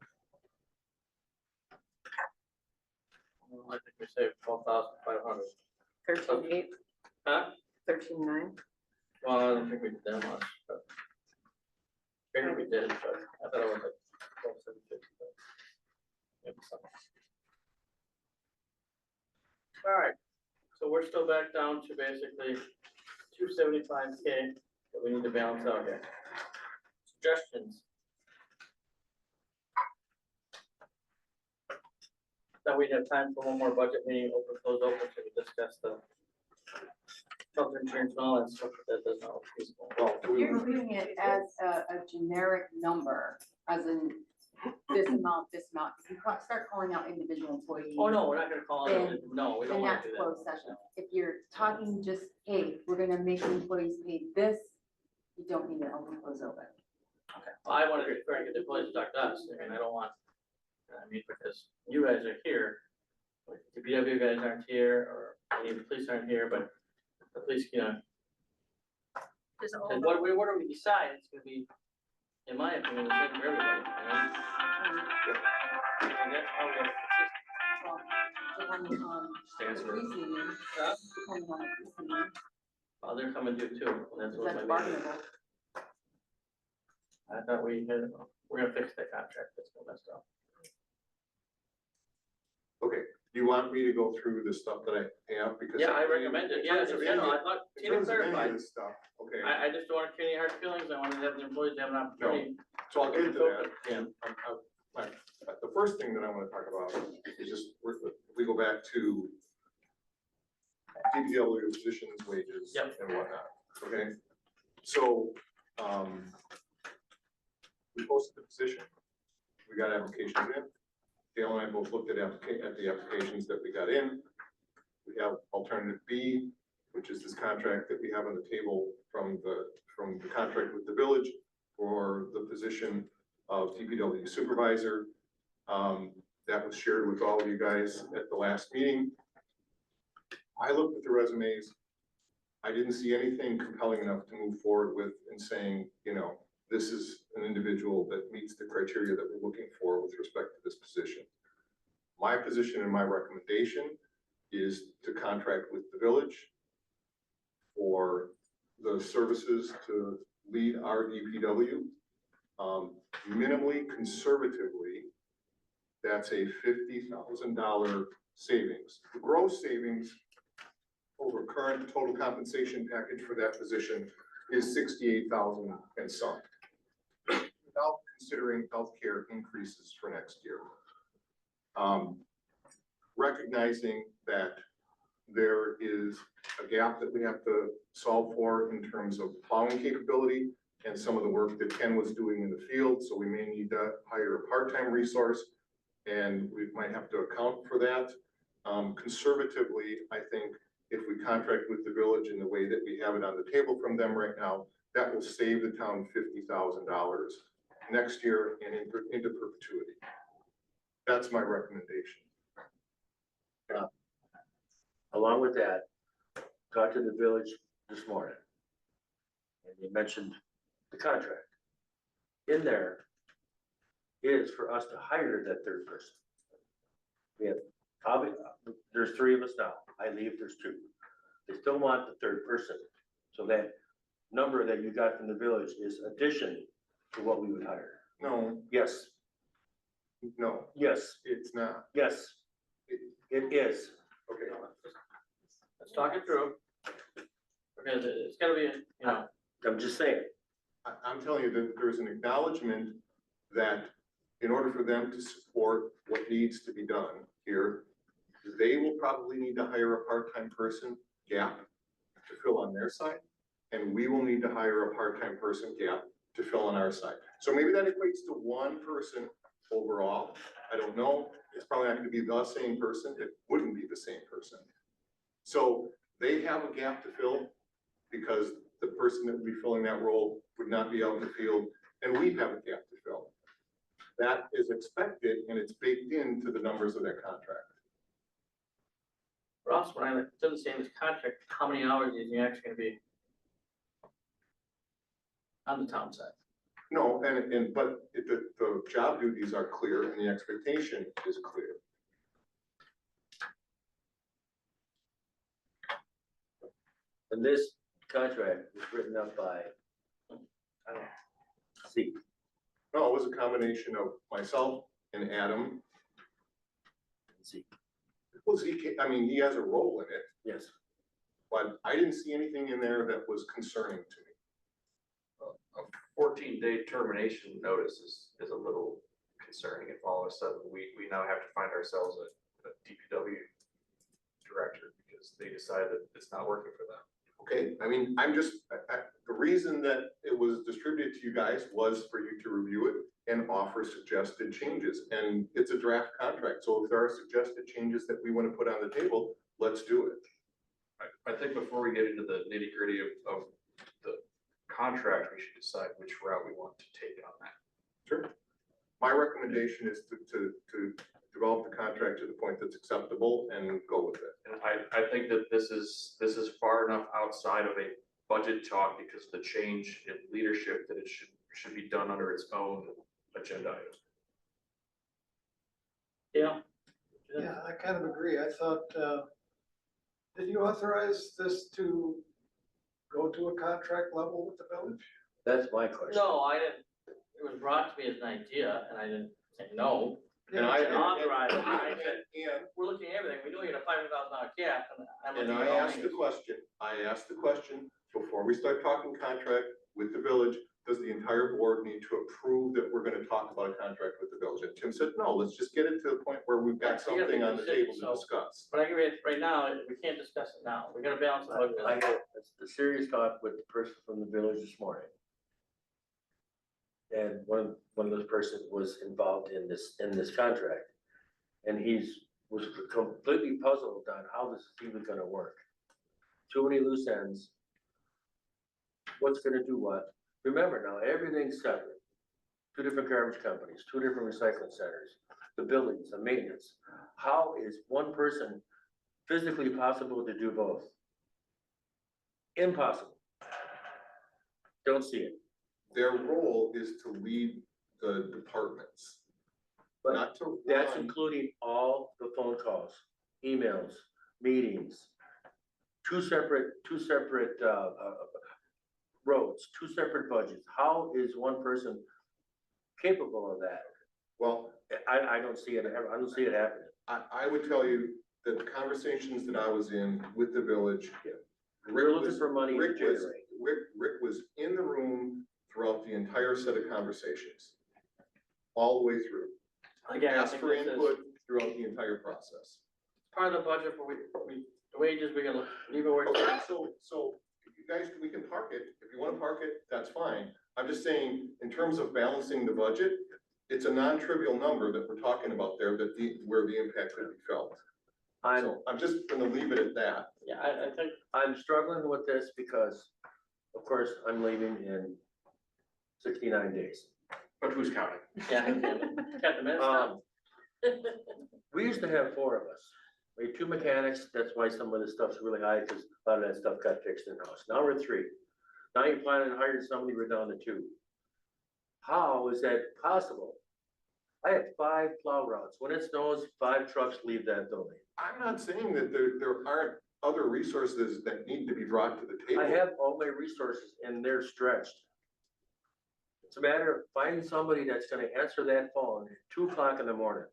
Well, I think we saved 12,500. 13.8, Huh? 13.9. Well, I don't think we did that much, but. Maybe we did, but I thought it was like 12,750. but maybe something. All right, so we're still back down to basically 275K that we need to balance out here. Suggestions? That we have time for one more budget meeting, close open to discuss the health insurance and all that stuff, but that does not look feasible. Well, if you're doing it as a generic number, as in this amount, if you start calling out individual employees. oh, no, we're not gonna call it, Then- no, we don't Then wanna that's do that. closed session. If you're talking just, hey, we're gonna make the employees pay this, you don't need to open close open. I wanted to try to get the employees to talk to us, I mean, I don't want, I mean, because you guys are here. Like, the BW guys aren't here, or any of the police aren't here, but the police, you know, Just all and the- what do we decide, it's gonna be, in my opinion, the same for everybody, you know? And that's how we have consistent. Well, depending on the Stands for. police union, Huh? depending on the police union, Oh, they're coming due too, and that's is what that my meeting. bargainable? I thought we're gonna fix that contract, that's gonna mess up. Okay, do you want me to go through the stuff that I have? Because Yeah, I recommend it, in yeah, terms in of general, any- I thought, in Tina terms of any of clarified. this stuff, okay, I just don't want to create any hard feelings, I want to have the employees have an opportunity. so I'll get into that. Yeah. And the first thing that I want to talk about is just, if we go back to DPW positions, wages, Yep. and whatnot, okay? So, we posted the position, we got applications in, Dale and I both looked at the applications that we got in. We have alternative B, which is this contract that we have on the table from the contract with the village for the position of DPW supervisor. That was shared with all of you guys at the last meeting. I looked at the resumes. I didn't see anything compelling enough to move forward with and saying, you know, this is an individual that meets the criteria that we're looking for with respect to this position. My position and my recommendation is to contract with the village for the services to lead our DPW. Minimally conservatively, that's a $50,000 savings. The gross savings over current total compensation package for that position is 68,000 and some, without considering healthcare increases for next year. Recognizing that there is a gap that we have to solve for in terms of plowing capability and some of the work that Ken was doing in the field, so we may need to hire a part-time resource, and we might have to account for that. Conservatively, I think if we contract with the village in the way that we have it on the table from them right now, that will save the town $50,000 next year and into perpetuity. That's my recommendation. Along with that, talked to the village this morning. And you mentioned the contract. In there is for us to hire that third person. We have, there's 3 of us now. I leave, there's 2. They still want the third person. So that number that you got from the village is addition to what we would hire. No, Yes, no, yes, it's not. yes, it is. Okay. Let's talk it through. Because it's gotta be, you know, I'm just saying. I'm telling you that there's an acknowledgement that in order for them to support what needs to be done here, they will probably need to hire a part-time person, gap, to fill on their side. And we will need to hire a part-time person, gap, to fill on our side. So maybe that equates to 1 person overall. I don't know. It's probably not gonna be the same person. It wouldn't be the same person. So they have a gap to fill because the person that would be filling that role would not be out in the field, and we have a gap to fill. That is expected and it's baked into the numbers of that contract. Ross, when I, it doesn't say in this contract, how many hours is he actually gonna be on the town side? No, but the job duties are clear and the expectation is clear. And this contract was written up by, I don't know, see, No, it was a combination of myself and Adam. see, Well, I mean, he has a role in it, yes. but I didn't see anything in there that was concerning to me. A 14-day termination notice is a little concerning if all of a sudden we now have to find ourselves a DPW director because they decide that it's not working for them. Okay, I mean, the reason that it was distributed to you guys was for you to review it and offer suggested changes. And it's a draft contract, so if there are suggested changes that we want to put on the table, let's do it. I think before we get into the nitty-gritty of the contract, we should decide which route we want to take on that. Sure. My recommendation is to develop the contract to the point that's acceptable and go with it. And I think that this is far enough outside of a budget talk because of the change in leadership that it should be done under its own agenda item. Yeah. Yeah, I kind of agree. I thought, did you authorize this to go to a contract level with the village? That's my question. No, I didn't, it was brought to me as an idea, and I didn't say no. And I And authorize it. I and- said, we're looking at everything, we know you got a $500,000 cap, and I'm And looking I at all asked the angles. question before we start talking contract with the village, does the entire board need to approve that we're gonna talk about a contract with the village? And Tim said, no, let's just get it to the point where we've got Yeah, we gotta something make on the decisions, table to so- discuss. But I agree, right now, we can't discuss it now, we gotta balance it. I had a serious talk with the person from the village this morning. And one of those persons was involved in this contract. And was completely puzzled on how this is even gonna work. Too many loose ends. What's gonna do what? Remember now, everything's separate. Two different garbage companies, two different recycling centers, the buildings, the maintenance. How is one person physically possible to do both? Impossible. Don't see it. Their role is to lead the departments, But not to that's run. including all the phone calls, emails, meetings, two separate, roads, two separate budgets. How is one person capable of that? Well, I don't see it, I don't see it happening. I would tell you that the conversations that I was in with the village. We're looking for money to Rick was, generate. Rick was in the room throughout the entire set of conversations. All the way through. Again, I Asked think for this is input throughout the entire process. part of the budget, but the wages, we're gonna leave it where it's Okay, at. so you guys, we can park it. If you wanna park it, that's fine. I'm just saying, in terms of balancing the budget, it's a non-trivial number that we're talking about there, where the impact could be felt. So I'm just gonna leave it at that. Yeah, I think, I'm struggling with this because, of course, I'm leaving in 69 days. But who's counting? yeah, got the minutes down. We used to have four of us. We had two mechanics, that's why some of this stuff's really high, because a lot of that stuff got fixed in-house. Now we're three. Now you're planning on hiring somebody, we're down to two. How is that possible? I have 5 plow routes. When it snows, 5 trucks leave that building. I'm not saying that there aren't other resources that need to be brought to the table. I have all my resources and they're stretched. It's a matter of finding somebody that's gonna answer that phone at 2 o'clock in the morning.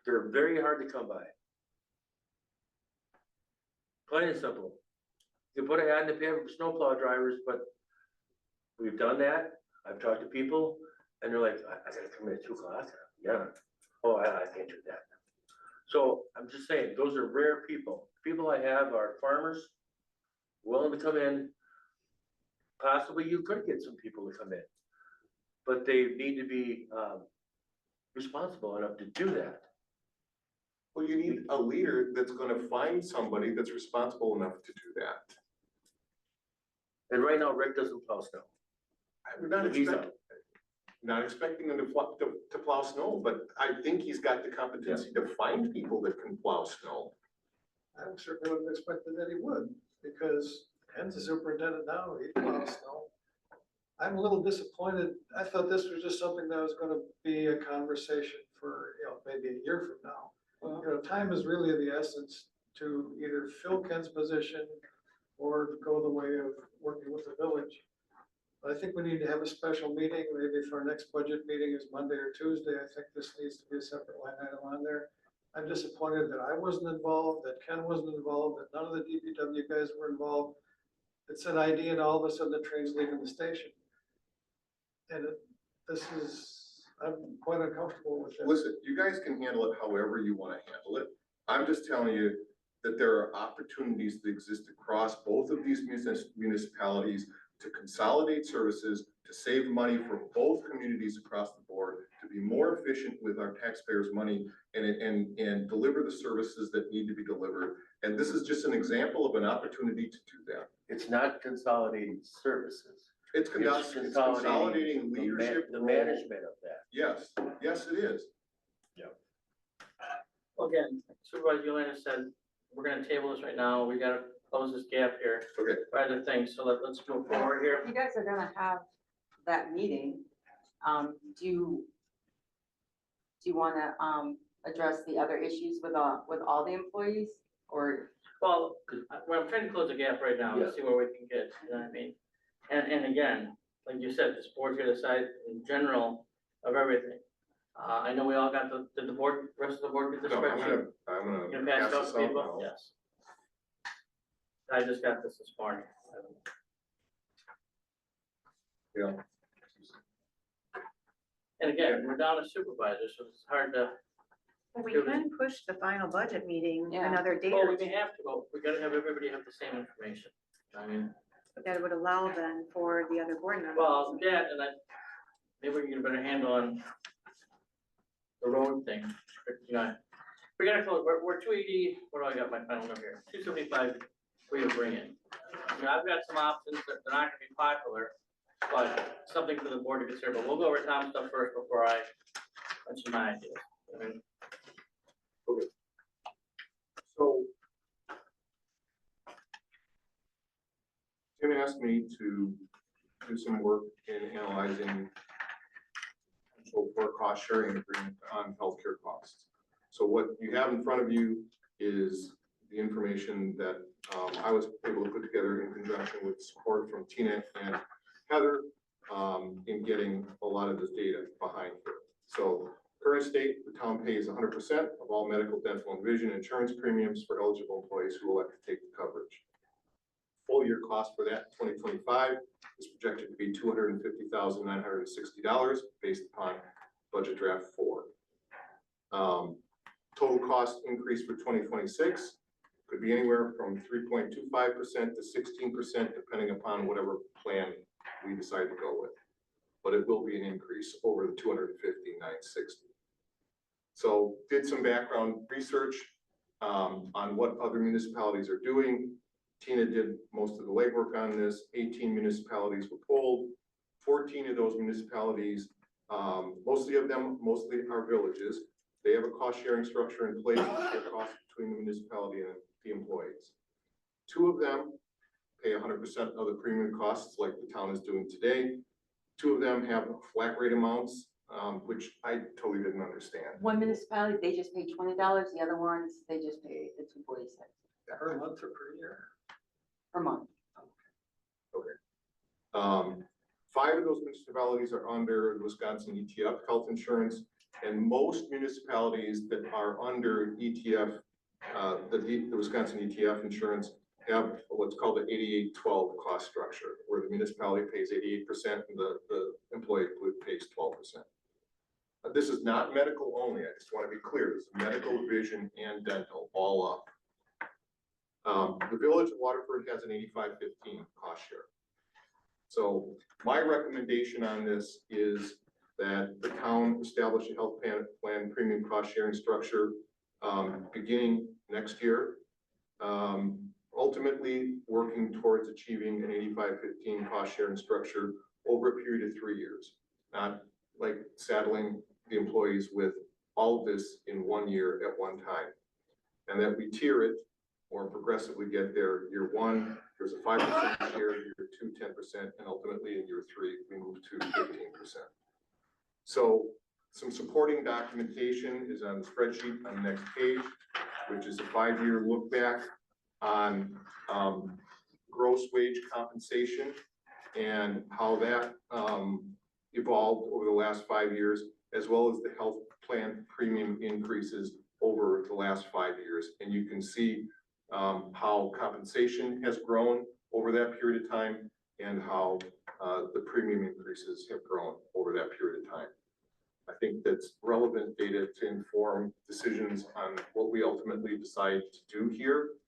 They're very hard to come by. Plain and simple. You put an ad in the paper for snowplow drivers, but we've done that. I've talked to people and they're like, I gotta come in at 2 o'clock. Yeah. Oh, I can't do that. So I'm just saying, those are rare people. People I have are farmers willing to come in. Possibly you could get some people to come in, but they need to be responsible enough to do that. Well, you need a leader that's gonna find somebody that's responsible enough to do that. And right now, Rick doesn't plow snow. I'm not expecting him to plow snow, but I think he's got the competency to find people that can plow snow. I certainly would have expected that he would, because Ken's the superintendent now, he plows snow. I'm a little disappointed. I thought this was just something that was gonna be a conversation for, maybe a year from now. Time is really the essence to either fill Ken's position or go the way of working with the village. But I think we need to have a special meeting, maybe if our next budget meeting is Monday or Tuesday. I think this needs to be a separate line item on there. I'm disappointed that I wasn't involved, that Ken wasn't involved, that none of the DPW guys were involved. It's an idea and all of a sudden the train's leaving the station. And I'm quite uncomfortable with this. Listen, you guys can handle it however you wanna handle it. I'm just telling you that there are opportunities that exist across both of these municipalities to consolidate services, to save money for both communities across the board, to be more efficient with our taxpayers' money and deliver the services that need to be delivered. And this is just an example of an opportunity to do that. It's not consolidating services. It's consolidating leadership. The role. management of that. Yes, yes, it is. Again, Supervisor Yolanda said, we're gonna table this right now, we gotta close this gap here. Okay. By the thing, so let's move forward here. If you guys are gonna have that meeting, do you wanna, address the other issues with all the employees, or? Well, I'm trying to close the gap right now, let's see where we can get, you know what I mean? And again, like you said, this board's gonna decide in general of everything. I know we all got did the board, rest of the board get this No, I'm spreadsheet? gonna Pass pass it out this to out people? now. Yes. I just got this morning. Yeah. And again, we're down to supervisors, so it's hard to, Well, we can push the final budget meeting Yeah. another day well, or we two, may have to, but we gotta have everybody have the same information. I mean, but that would allow then for the other board members. well, yeah, and maybe we can get a better handle on the road thing, you know. we gotta close, we're 280, what do I got my final number here? 275, we will bring in. I've got some options that they're not gonna be popular, but something for the board to consider, but we'll go over Tom's stuff first before I mention my ideas. I mean, So Tim asked me to do some work in analyzing potential for cost sharing agreement on healthcare costs. So what you have in front of you is the information that I was able to put together in conjunction with support from Tina and Heather in getting a lot of this data behind here. So current state, the town pays 100% of all medical, dental, and vision insurance premiums for eligible employees who elect to take the coverage. Full year cost for that in 2025 is projected to be $250,960 based upon budget draft 4. Total cost increase for 2026 could be anywhere from 3.25% to 16%, depending upon whatever plan we decide to go with. But it will be an increase over the 250,960. So did some background research on what other municipalities are doing. Tina did most of the legwork on this. 18 municipalities were polled. 14 of those municipalities, mostly are villages. They have a cost sharing structure in place to share costs between the municipality and the employees. 2 of them pay 100% of the premium costs like the town is doing today. 2 of them have flat rate amounts, which I totally didn't understand. One municipality, they just pay $20, the other ones, they just pay the $246 Per month or per year? per month. 5 of those municipalities are under the Wisconsin ETF health insurance, and most municipalities that are under ETF, the Wisconsin ETF insurance have what's called the 88-12 cost structure, where the municipality pays 88% and the employee pays 12%. This is not medical only. I just want to be clear. This is medical, vision, and dental all up. The Village of Waterford has an 85-15 cost share. So my recommendation on this is that the town establish a health plan premium cost sharing structure beginning next year. Ultimately working towards achieving an 85-15 cost sharing structure over a period of 3 years, not like saddling the employees with all of this in 1 year at one time. And that we tier it or progressively get there. Year 1, there's a 5% year 2, 10%, and ultimately in year 3, we move to 15%. So some supporting documentation is on the spreadsheet on the next page, which is a 5-year look back on gross wage compensation and how that evolved over the last 5 years, as well as the health plan premium increases over the last 5 years. And you can see how compensation has grown over that period of time and how the premium increases have grown over that period of time. I think that's relevant data to inform decisions on what we ultimately decide to do here.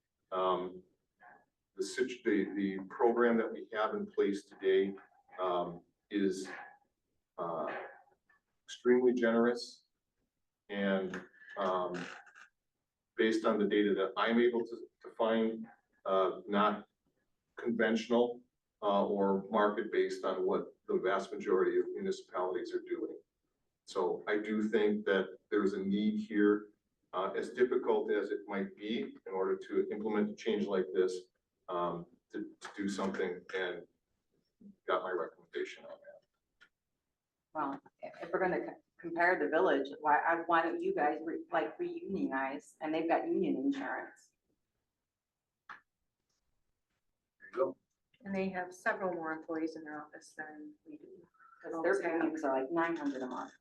The program that we have in place today is extremely generous and based on the data that I'm able to find, not conventional or market-based on what the vast majority of municipalities are doing. So I do think that there's a need here, as difficult as it might be in order to implement a change like this, to do something, and got my recommendation on that. Well, if we're gonna compare the village, why don't you guys reunionize, and they've got union insurance? And they have several more employees in their office than we do. Because their premiums are like $900 a month.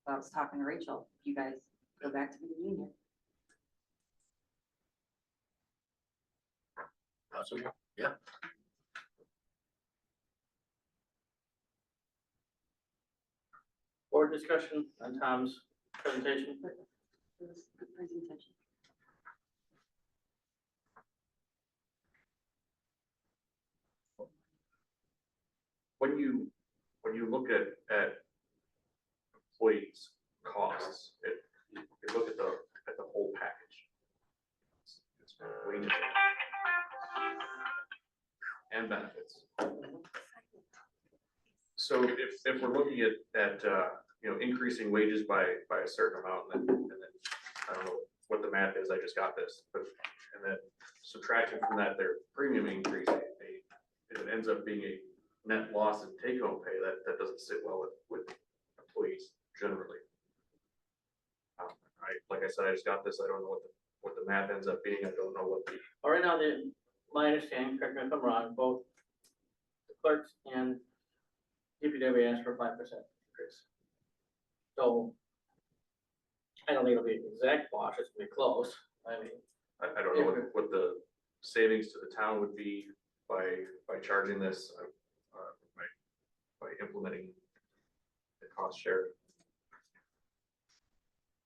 So I was talking to Rachel, you guys go back to the union. Possibly, yeah. board discussion on Tom's presentation. It was a good presentation. When you look at employees' costs, costs, you look at the whole package. It's wages and benefits. So if we're looking at increasing wages by a certain amount, and then I don't know what the math is, I just got this, but, and then subtracting from that their premium increase, if it ends up being a net loss in take-home pay, that doesn't sit well with employees generally. Like I said, I just got this, I don't know what the math ends up being, I don't know what the. All right, now, my understanding, correct me if I'm wrong, both the clerks and DPW asked for 5% increase. So I don't think it'll be an exact wash, it's gonna be close. I mean, I don't know what the savings to the town would be by charging this, by implementing the cost share.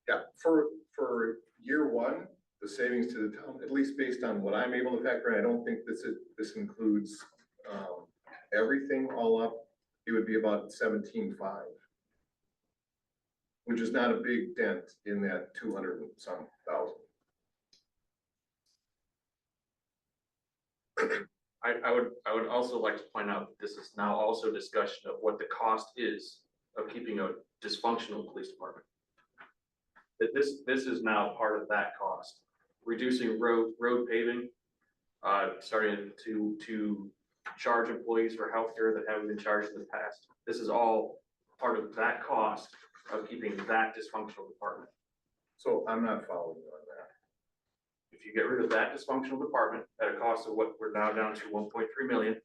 Yeah, for year one, the savings to the town, at least based on what I'm able to factor in, I don't think this includes, everything all up, it would be about 17.5. Which is not a big dent in that 200 and some thousand. I would also like to point out that this is now also discussion of what the cost is of keeping a dysfunctional police department. That this is now part of that cost, reducing road paving, starting to charge employees for healthcare that haven't been charged in the past. This is all part of that cost of keeping that dysfunctional department. So I'm not following you on that. If you get rid of that dysfunctional department at a cost of what we're now down to 1.3 million,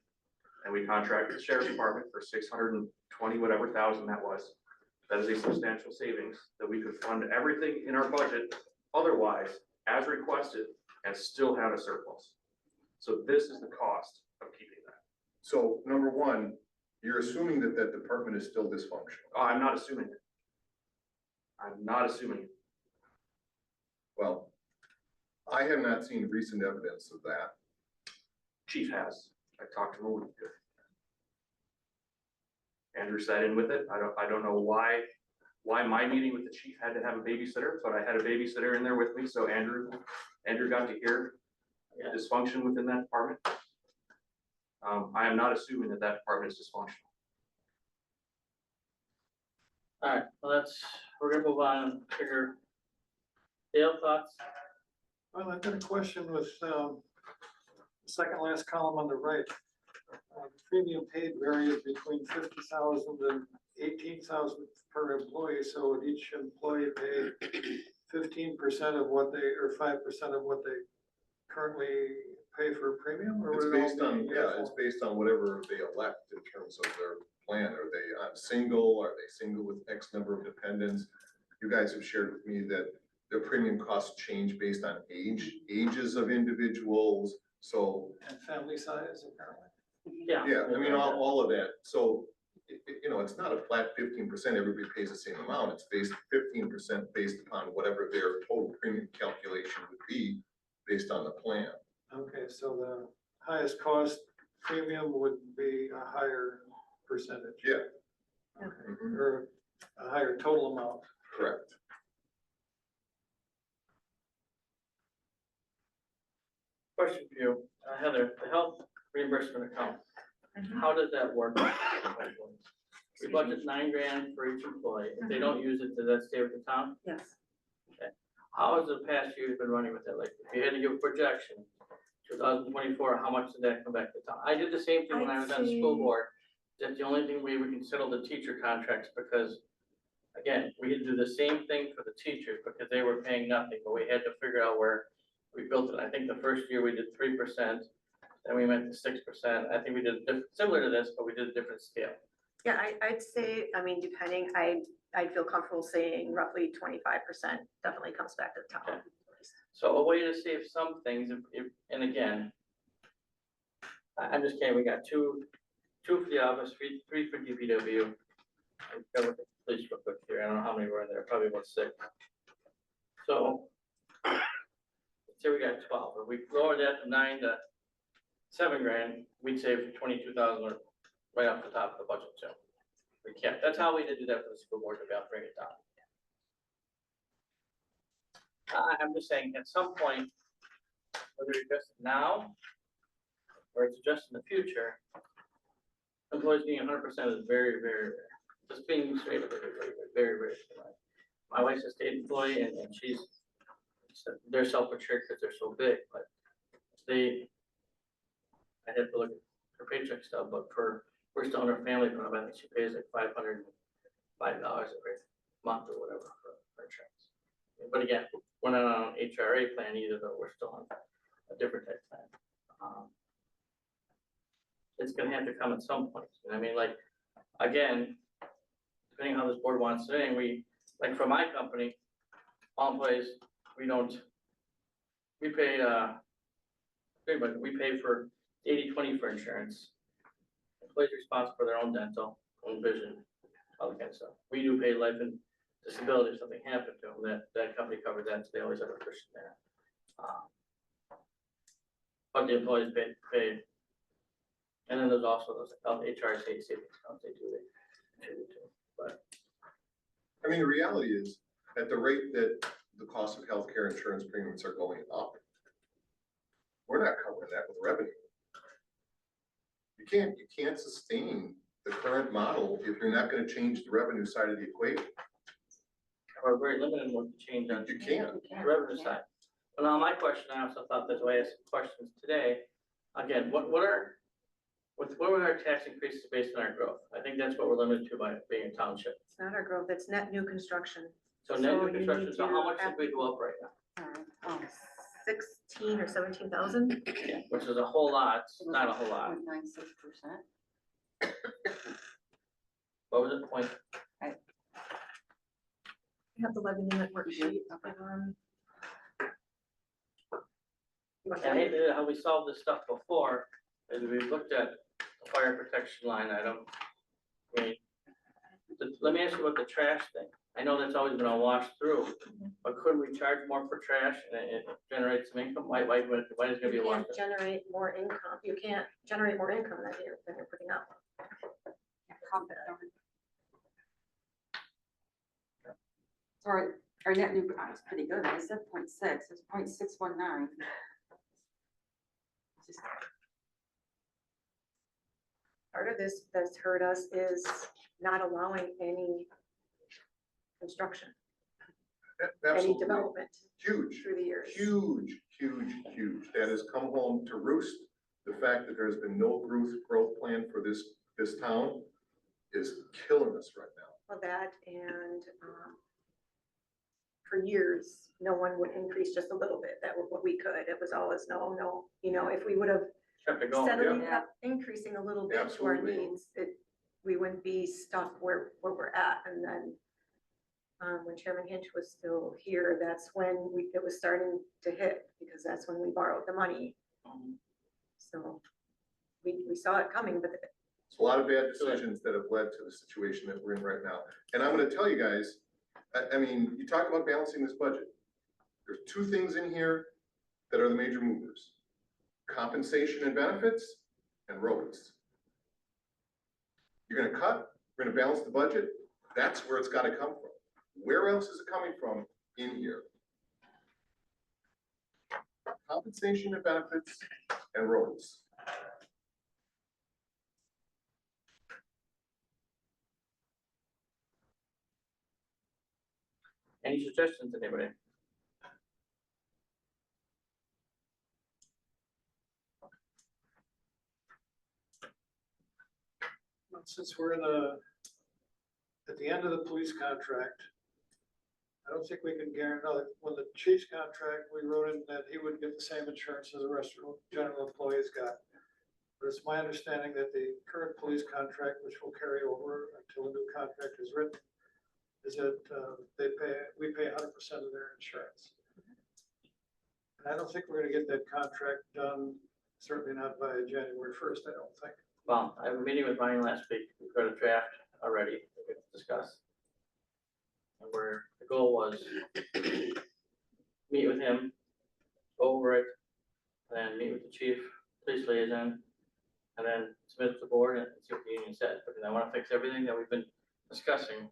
and we contract with the sheriff's department for 620 whatever thousand that was, that is a substantial savings that we could fund everything in our budget otherwise as requested and still have a surplus. So this is the cost of keeping that. So number one, you're assuming that that department is still dysfunctional. Oh, I'm not assuming it. I'm not assuming it. Well, I have not seen recent evidence of that. Chief has. I talked to him a week ago. Andrew sat in with it. I don't know why my meeting with the chief had to have a babysitter, but I had a babysitter in there with me, so Andrew got to hear the dysfunction within that department. I am not assuming that department is dysfunctional. all right, well, we're gonna move on and figure. Dale, thoughts? Well, I've got a question with, the second last column on the right. Premium paid varies between 50,000 and 18,000 per employee, so would each employee pay 15% of what they, or 5% of what they currently pay for a premium? Or It's would it all based on, be yeah, uniform? it's based on whatever they elect in terms of their plan. Are they on single? Are they single with X number of dependents? You guys have shared with me that their premium costs change based on ages of individuals. So, And family size apparently. yeah, I mean, all of that. So, it's not a flat 15%, everybody pays the same amount. It's based 15% based upon whatever their total premium calculation would be based on the plan. Okay, so the highest cost premium would be a higher percentage. Yeah, Or a higher total amount. correct. Question for you, Heather, the health reimbursement account, how does that work? We budget $9,000 for each employee, if they don't use it, does that stay with the town? Yes. How has the past year been running with that, like, if you had to give a projection, 2024, how much did that come back to the town? I did the same thing when I was on the school board, that the only thing we can settle the teacher contracts, because again, we had to do the same thing for the teachers, because they were paying nothing, but we had to figure out where we built it. I think the first year we did 3%, then we went to 6%. I think we did similar to this, but we did a different scale. Yeah, I'd say, I mean, depending, I'd feel comfortable saying roughly 25% definitely comes back to the town. Okay. So a way to save some things, and again, I'm just kidding, we got two for the office, three for DPW. I'm gonna look at the police real quick here, I don't know how many were in there, probably about 6. So, let's say we got 12, if we lower that to 9 to 7 grand, we'd save 22,000 right off the top of the budget too. We can't, that's how we did that for the school board, to be able to bring it down. I'm just saying, at some point, whether it's just now or it's just in the future, employees being 100% is very, very rare. Just being straight up, very, very rare. My wife's a state employee and they're self-insured because they're so big, but I have to look at her paycheck stub, but we're still in her family plan. I think she pays like $505 every month or whatever for insurance. But again, we're not on an HRA plan either, though we're still on a different type plan. It's gonna have to come at some point. I mean, like, again, depending on how this board wants to, and like for my company, all employees, we pay, pretty much, we pay for 80-20 for insurance. Employees responsible for their own dental, own vision, all that kind of stuff. We do pay life and disability if something happened to them, that company covers that, so they always have a cushion there. But the employees pay. And then there's also those HRA savings accounts they do, but. I mean, the reality is, at the rate that the cost of healthcare insurance premiums are going up, we're not covering that with revenue. You can't sustain the current model if you're not gonna change the revenue side of the equation. We're very limited in what to change on You can't. the revenue side. But now my question, I also thought this way, I asked questions today, again, what were our tax increases based on our growth? I think that's what we're limited to by being a township. It's not our growth, it's net new construction. So net So new you construction, need so how to much did have- we go up right now? 16 or 17,000. Which is a whole lot, it's not a whole lot. 0.96%. What was it, point? I have the levy limit worksheet. You want And that? maybe how we solved this stuff before, is we looked at the fire protection line item. I mean, let me ask you about the trash thing. I know that's always been a wash through, but couldn't we charge more for trash and it generates some income? Why is it gonna be a You wash? can't generate more income, you can't generate more income than you're putting out. So our net new, it's pretty good, I said 0.6, it's 0.619. Part of this that's hurt us is not allowing any construction, any Absolutely. development Huge, through the years. huge, huge, huge. That has come home to roost. The fact that there's been no growth plan for this town is killing us right now. Well, that and, for years, no one would increase just a little bit. That was what we could. It was always no, if we would have Kept it going. steadily yeah. kept increasing a little bit to our Absolutely. needs, we wouldn't be stuck where we're at. And then, when Chairman Hinch was still here, that's when it was starting to hit, because that's when we borrowed the money. So we saw it coming, but It's a lot of bad decisions that have led to the situation that we're in right now. And I'm gonna tell you guys, I mean, you talk about balancing this budget. There's two things in here that are the major movers: compensation and benefits and roads. You're gonna cut, we're gonna balance the budget, that's where it's gotta come from. Where else is it coming from in here? Compensation and benefits and roads. Any suggestions, anybody? Since we're at the end of the police contract, I don't think we can guarantee, when the chief's contract, we wrote in that he would get the same insurance as the rest of the general employees got. But it's my understanding that the current police contract, which will carry over until a new contract is written, is that we pay 100% of their insurance. And I don't think we're gonna get that contract done, certainly not by January 1st, I don't think. Well, I have a meeting with Ryan last week. We've got a draft already that we can discuss. And where the goal was meet with him, go over it, and then meet with the chief, police liaison, and then submit it to the board and see what the union says. Because I want to fix everything that we've been discussing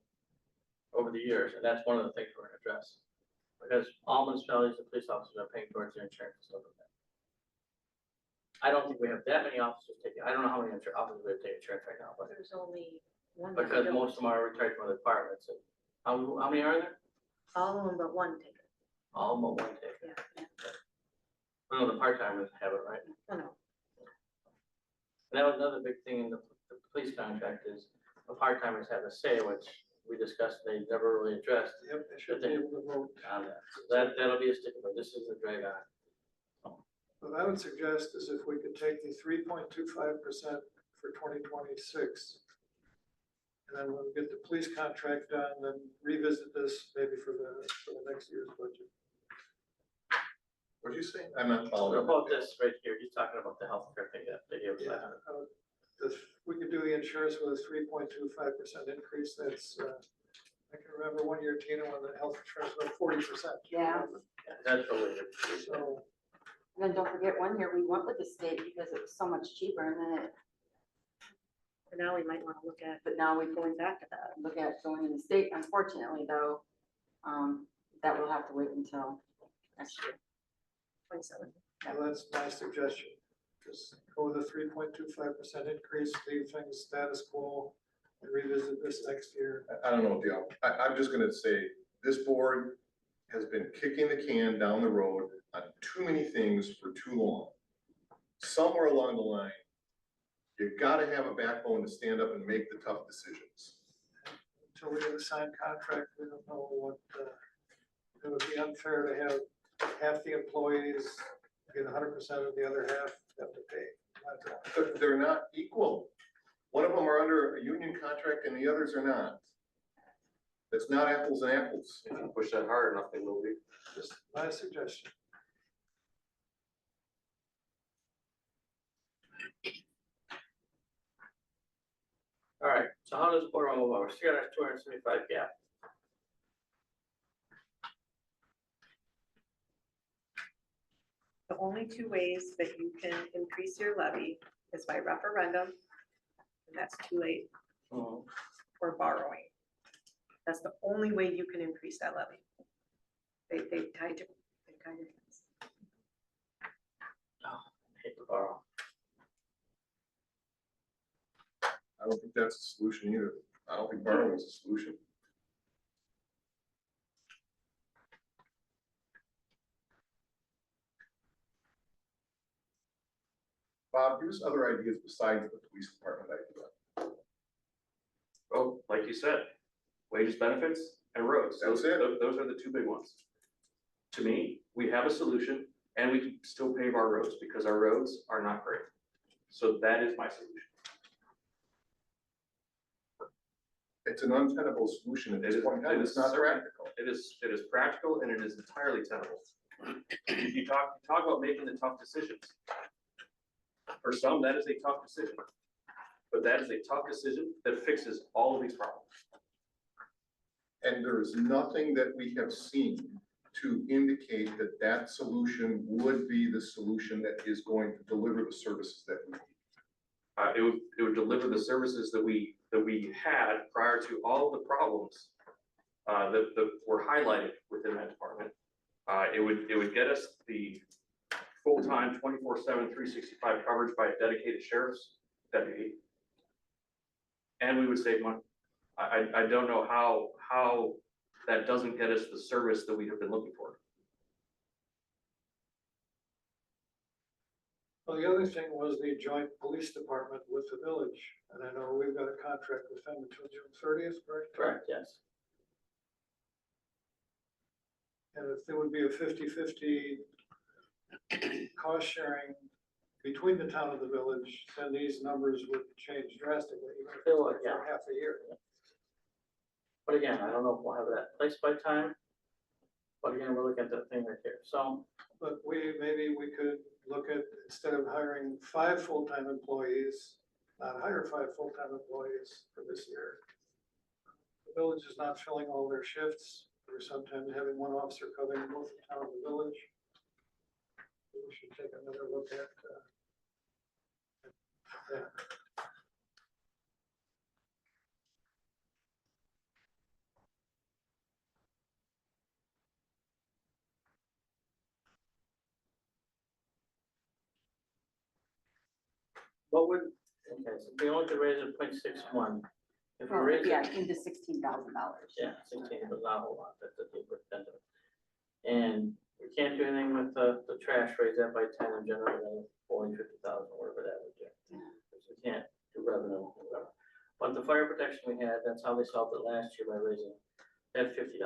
over the years, and that's one of the things we're going to address. Because all municipalities and police officers are paying towards their insurance. and stuff like that. I don't think we have that many officers taking, I don't know how many officers we have taking insurance right now, but There's only one. that because don't. most of them are retired from the departments. And how many are there? All of them but one ticket, All but one take. yeah. No, the part-timers have it, right? Oh, no. And that was another big thing in the police contract is the part-timers have a say, which we discussed, they never really addressed Yep, they should be able to vote. on that. So that'll be a sticker, but this is a drag on. What I would suggest is if we could take the 3.25% for 2026. And then when we get the police contract done, then revisit this maybe for the next year's budget. What'd you say? I'm not What following. about this right here? He's talking about the healthcare thing that they gave us. Yeah, we could do the insurance with a 3.25% increase, that's, I can remember one year, Tina, when the health insurance went 40%. Yeah. That's really good. So, And then don't forget, one year we went with the state because it was so much cheaper, and then And now we might wanna look at but now we going back to that. look at going in the state. Unfortunately, though, that will have to wait until next year. 27. well, that's my suggestion. Just go with a 3.25% increase, leave things status quo, and revisit this next year. I don't know, Dale. I'm just gonna say, this board has been kicking the can down the road on too many things for too long. Somewhere along the line, you gotta have a backbone to stand up and make the tough decisions. Until we get a signed contract, we don't know what, it would be unfair to have half the employees get 100% of the other half have to pay. They're not equal. One of them are under a union contract and the others are not. It's not apples and apples. If you push that hard enough, they will be. Just my suggestion. All right, so how does the board move over? So you got a 275 gap. The only two ways that you can increase your levy is by referendum, and that's too late, Mhm. or borrowing. That's the only way you can increase that levy. They tied it, they kind of. Hate to borrow. I don't think that's a solution either. I don't think borrowing is a solution. Bob, give us other ideas besides the police department idea. Well, like you said, wages, benefits, and roads. That's Those- it. Those are the two big ones. To me, we have a solution and we can still pave our roads because our roads are not great. So that is my solution. It's an untenable solution at It this is- point in time. it It's is not certainly- practical. It is practical and it is entirely tenable. You talk about making the tough decisions. For some, that is a tough decision. But that is a tough decision that fixes all of these problems. And there is nothing that we have seen to indicate that that solution would be the solution that is going to deliver the services that we need. It would deliver the services that we had prior to all of the problems that were highlighted within that department. It would get us the full-time 24/7, 365 coverage by a dedicated sheriff's deputy. And we would save money. I don't know how that doesn't get us the service that we have been looking for. Well, the other thing was the joint police department with the village, and I know we've got a contract with them until June 30th, correct? Correct, yes. And if there would be a 50-50 cost sharing between the town and the village, then these numbers would change drastically, even if They it's would, like yeah. for half a year. But again, I don't know if we'll have that placed by time. But again, we're looking at that thing right here. So, But maybe we could look at, instead of hiring 5 full-time employees, not hire 5 full-time employees for this year. The village is not filling all their shifts. We're sometimes having one officer covering both the town and the village. We should take another look at that. What would, okay, so we only could raise it 0.61. If we Well, raise yeah, it, into $16,000. yeah, 16, but not a whole lot, that's 15%. And we can't do anything with the trash, raise that by 10 and generate another 450,000, whatever that would do. Because we can't do revenue, whatever. But the fire protection we had, that's how they solved it last year by raising that $50.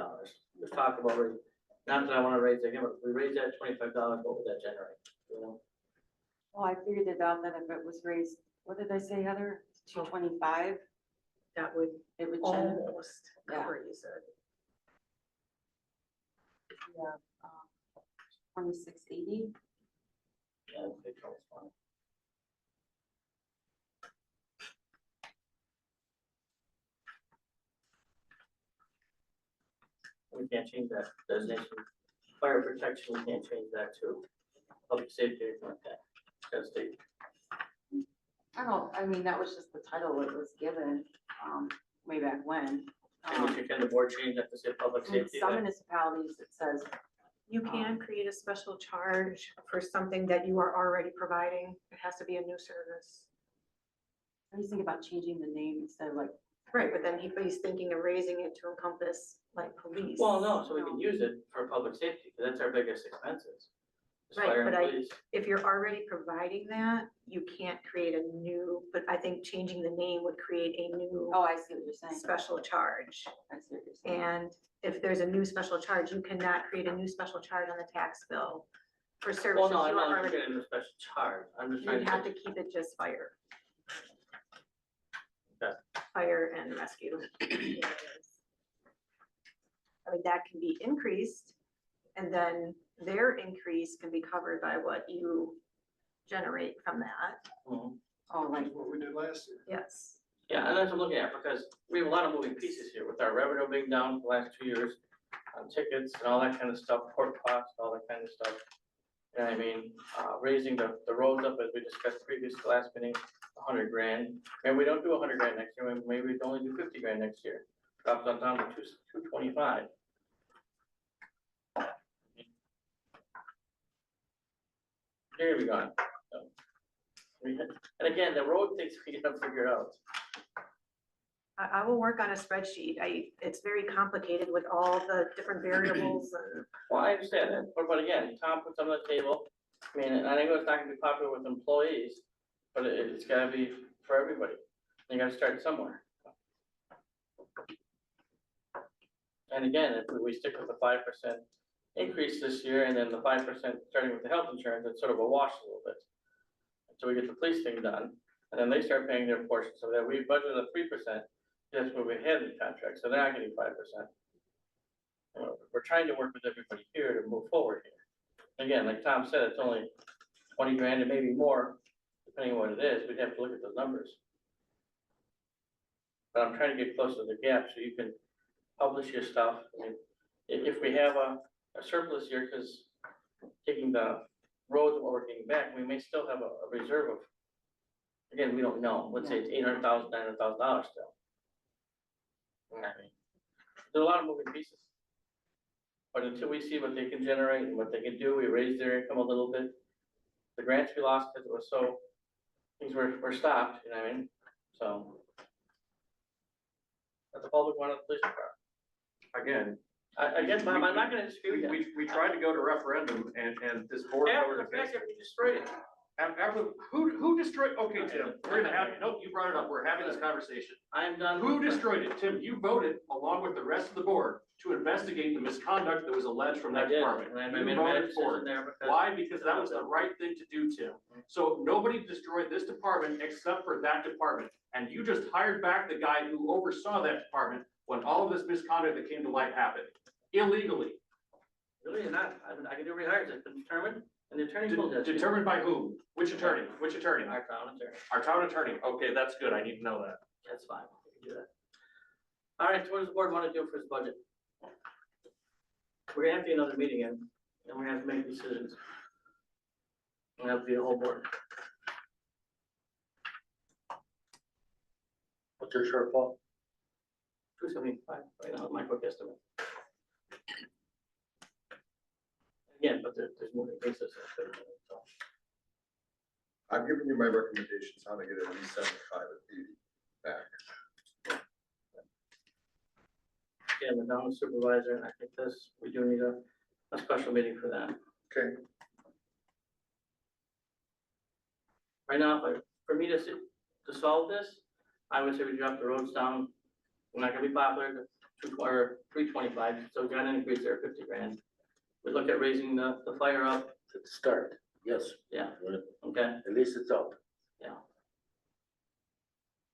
We've talked about raising, not that I wanna raise it again, but if we raise that $25, what would that generate, you know? Well, I figured it out that if it was raised, what did I say, Heather? 225, That would it would generate. almost Yeah. cover, you said. Yeah, 2680. Yeah, big trouble fund. We can't change that designation. Fire protection, we can't change that to public safety or anything like that. Gotta stay. I mean, that was just the title it was given, way back when. And can the board change that to say public In safety? some then? municipalities, it says, You can create a special charge for something that you are already providing. It has to be a new service. I was thinking about changing the name instead of like, Right, but then he's thinking of raising it to encompass like police. Well, no, so we can use it for public safety, because that's our biggest expenses. is Right, fire and but I- police. If you're already providing that, you can't create a new, but I think changing the name would create a new oh, I see what you're saying. special charge. I see what you're saying. And if there's a new special charge, you cannot create a new special charge on the tax bill for Well, services no, I'm you not are already. getting a special charge, I'm just trying You to. have to keep it just fire. Okay. Fire and rescue. I mean, that can be increased, and then their increase can be covered by what you generate from that, Mhm. Oh, like, What we did last year. yes. Yeah, and that's what I'm looking at, because we have a lot of moving pieces here with our revenue being down the last 2 years on tickets and all that kind of stuff, court costs, all that kind of stuff. You know what I mean, raising the roads up as we discussed previous to last meeting, 100 grand. Maybe we don't do 100 grand next year, maybe we only do 50 grand next year. Drops on down to 225. Here we go. So, and again, the road things we gotta figure out. I will work on a spreadsheet. It's very complicated with all the different variables and. Well, I understand that, but again, Tom puts on the table, I mean, and I know it's not gonna be popular with employees, but it's gotta be for everybody. You gotta start somewhere. And again, if we stick with the 5% increase this year, and then the 5% starting with the health insurance, it's sort of a wash a little bit. Until we get the police thing done, and then they start paying their portion, so that we budgeted a 3%, that's what we had in the contract, so they're not getting 5%. We're trying to work with everybody here to move forward here. Again, like Tom said, it's only 20 grand and maybe more, depending on what it is, we'd have to look at those numbers. But I'm trying to get close to the gap so you can publish your stuff. I mean, if we have a surplus here, because taking the roads and what we're getting back, we may still have a reserve of, again, we don't know, let's say it's $800,000, $900,000 still. I mean, there's a lot of moving pieces. But until we see what they can generate and what they can do, we raise their income a little bit. The grants we lost because it was so, things were stopped, you know what I mean? So. But the public wanted the police department. Again, I guess, I'm not gonna dispute that. we tried to go to referendum and this board After voted the fact against that it. we destroyed it. After, who destroyed, okay, Tim, we're gonna have, nope, you brought it up, we're having this conversation. I'm done. Who destroyed it? Tim, you voted along with the rest of the board to investigate the misconduct that was alleged from I that did, department. and I You made a bad voted for decision it. there because. Why? Because that was the right thing to do, Tim. So nobody destroyed this department except for that department. And you just hired back the guy who oversaw that department when all of this misconduct that came to light happened, illegally. Really not, I can do rehires, it's been determined, and the attorney told us. Determined by whom? Which attorney? Which attorney? Our town attorney, Our town attorney. Okay, that's good. I need to know that. that's fine, we can do that. All right, so what does the board want to do for this budget? We're gonna have to do another meeting and we're gonna have to make decisions. We'll have to be a whole board. What's your shortfall? 275, right now, my quick estimate. Again, but there's moving pieces. So. I've given you my recommendations, how to get at least 75 and 80 back. Again, the town supervisor, and I think this, we do need a special meeting for that. Okay, Right now, for me to solve this, I would say we drop the roads down. We're not gonna be popular to 325, so we're gonna increase there 50 grand. We look at raising the fire up, To start, yes. Yeah. Well, okay, At least it's up. yeah.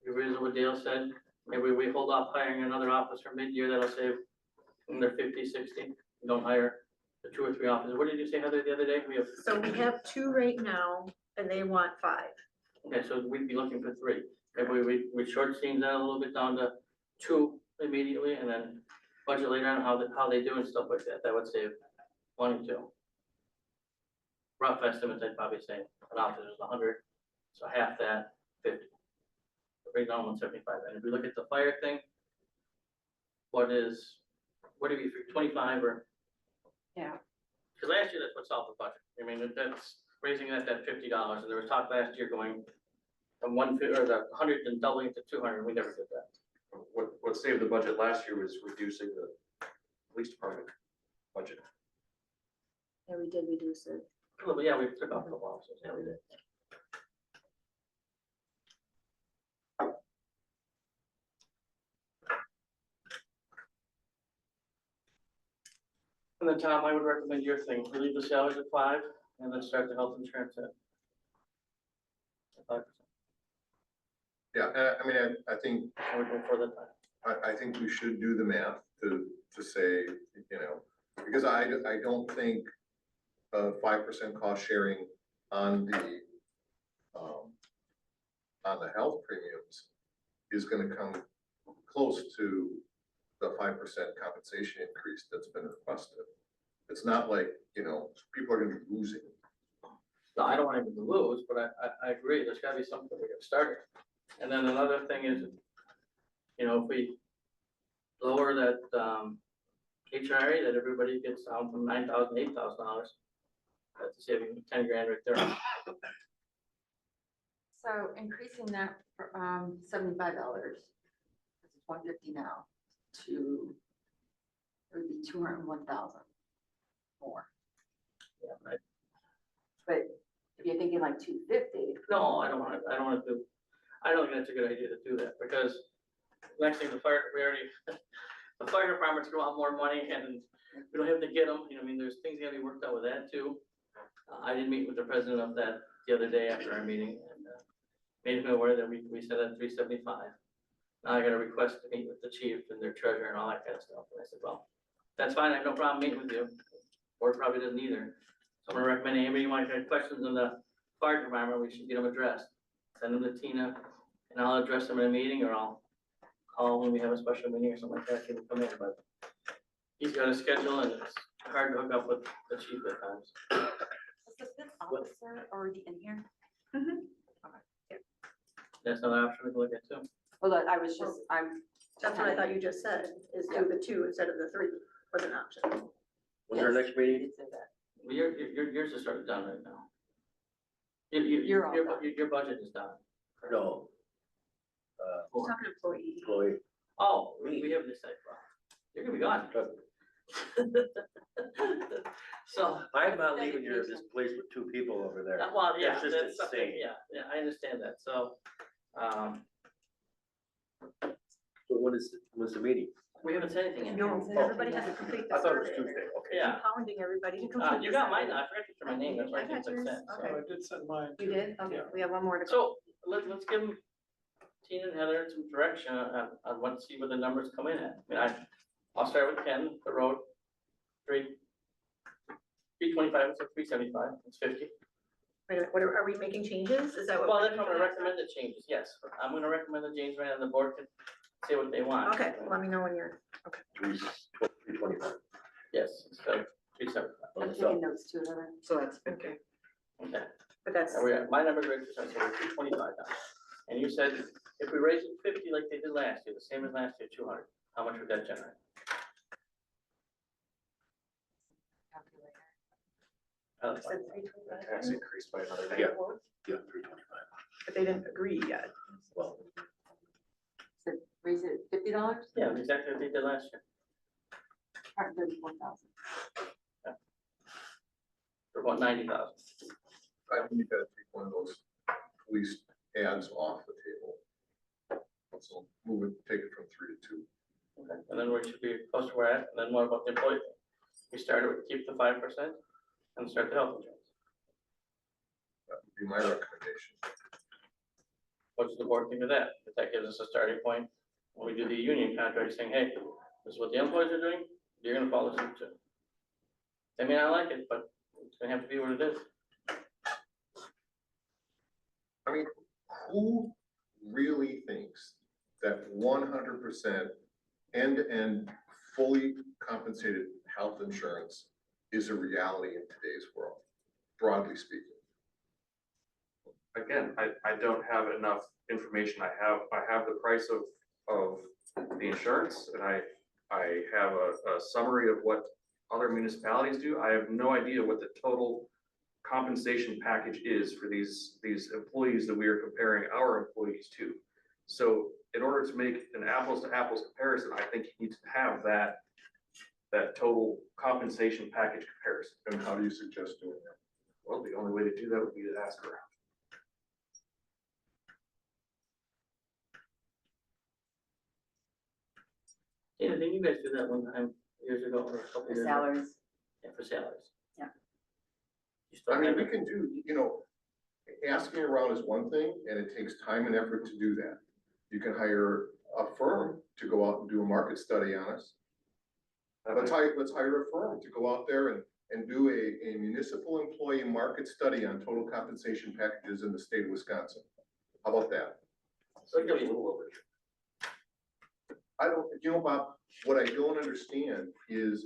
You realize what Dale said, maybe we hold off hiring another officer mid-year, that'll save under 50, 60. We don't hire the 2 or 3 officers. What did you say, Heather, the other day? We have, So we have 2 right now, and they want 5. okay, so we'd be looking for 3. Maybe we short steam that a little bit down to 2 immediately, and then budget later on how they do and stuff like that. That would save 1 and 2. Rough estimates, I'd probably say an officer's 100, so half that, 50. Bring down 175. And if we look at the fire thing, what do we, 25 or? Yeah. Because last year, that's what solved the budget. I mean, that's raising that $50, and there was talk last year going from 150 or the 100 and doubling it to 200. We never did that. What saved the budget last year was reducing the police department budget. Yeah, we did reduce it. Well, yeah, we took off a couple officers. Yeah, we did. And then Tom, I would recommend your thing, we leave the salaries at 5 and then start the health insurance at 5%. yeah, I mean, I think, And we go for the time. I think we should do the math to say, because I don't think 5% cost sharing on the health premiums is gonna come close to the 5% compensation increase that's been requested. It's not like, people are gonna be losing. No, I don't want him to lose, but I agree, there's gotta be something we get started. And then another thing is, if we lower that, HRA, that everybody gets down from $9,000 to $8,000, that's saving 10 grand right there. So increasing that for, $75, because it's $150 now, to, it would be 201,000 more. Yeah, right. But if you're thinking like 250, No, I don't want to I don't think that's a good idea to do that, because next thing, the fire department's gonna want more money, and we don't have to get them, there's things gotta be worked out with that too. I did meet with the president of that the other day after our meeting, and made him aware that we said at 375. Now I got a request to meet with the chief and their treasurer and all that kind of stuff, and I said, well, that's fine, I have no problem meeting with you, or probably doesn't either. So I'm gonna recommend anybody who might have questions on the fire department, we should get them addressed. Send them to Tina, and I'll address them in a meeting, or I'll call when we have a special meeting or something like that, he will come in, but he's got a schedule, and it's hard to hook up with the chief at times. is the 5th officer already in here? That's another option we can look at too. Well, I was just, That's what I thought you just said, is do the 2 instead of the 3 was an option. When's our next You meeting? did say that. Well, yours is sort of done right now. You're all done. Your budget is done. No. He's talking employee. Chloe, Oh, we have this side, you're gonna be gone. So, I'm not leaving this place with 2 people over there. well, yeah, That's just that's something, insane. yeah, I understand that, so, So when's the meeting? we haven't said anything yet. No, everybody has to complete the I thought it was survey. Tuesday, okay. Yeah, Pounding everybody to complete. you the got mine, survey. I forgot to put my name, that's why I I didn't got click yours. send, so. So I did send mine. You did? Okay, Yeah. we have one more to go. So, let's give them, Tina and Heather, some direction on what, see where the numbers come in at. I mean, I'll start with Ken, the road, 325, it's 375, it's 50. Wait a minute, are we making changes? Is that what? Well, we're that's what I'm doing? gonna recommend the changes, yes. I'm gonna recommend the changes right on the board can say what they want. Okay, let me know when you're, 325. Yes, it's 375. I'm taking notes too, Heather. So that's okay, Okay, but that's, and my number's right, so we're 325 now. And you said if we raise it 50 like they did last year, the same as last year, 200, how much would that generate? Calculator. I like I said 325. Tax increased by another. Yeah. Yeah, 325. But they didn't agree yet. Well, So raise it $50, Yeah, exactly what they did last year, $134,000. for about 90,000. I think you gotta take one of those police ads off the table. So move it, take it from 3 to 2. Okay, and then we should be close to where we're at, and then what about the employee? We started with keep the 5% and start the health insurance. That would be my recommendation. What's the board think of that? If that gives us a starting point, when we do the union contract, saying, hey, this is what the employees are doing, you're gonna follow suit too. I mean, I like it, but it's gonna have to be what it is. I mean, who really thinks that 100% end-to-end fully compensated health insurance is a reality in today's world, broadly speaking? Again, I don't have enough information. I have the price of the insurance, and I have a summary of what other municipalities do. I have no idea what the total compensation package is for these employees that we are comparing our employees to. So in order to make an apples to apples comparison, I think you need to have that total compensation package comparison. And how do you suggest doing that? Well, the only way to do that would be to ask around. Yeah, didn't you guys do that one time years ago or a couple For years ago? salaries. Yeah, for salaries. Yeah. You still I mean, have we it? can do, asking around is one thing, and it takes time and effort to do that. You can hire a firm to go out and do a market study on us. Let's hire a firm to go out there and do a municipal employee market study on total compensation packages in the state of Wisconsin. How about that? So give me a little over. I don't, Bob, what I don't understand is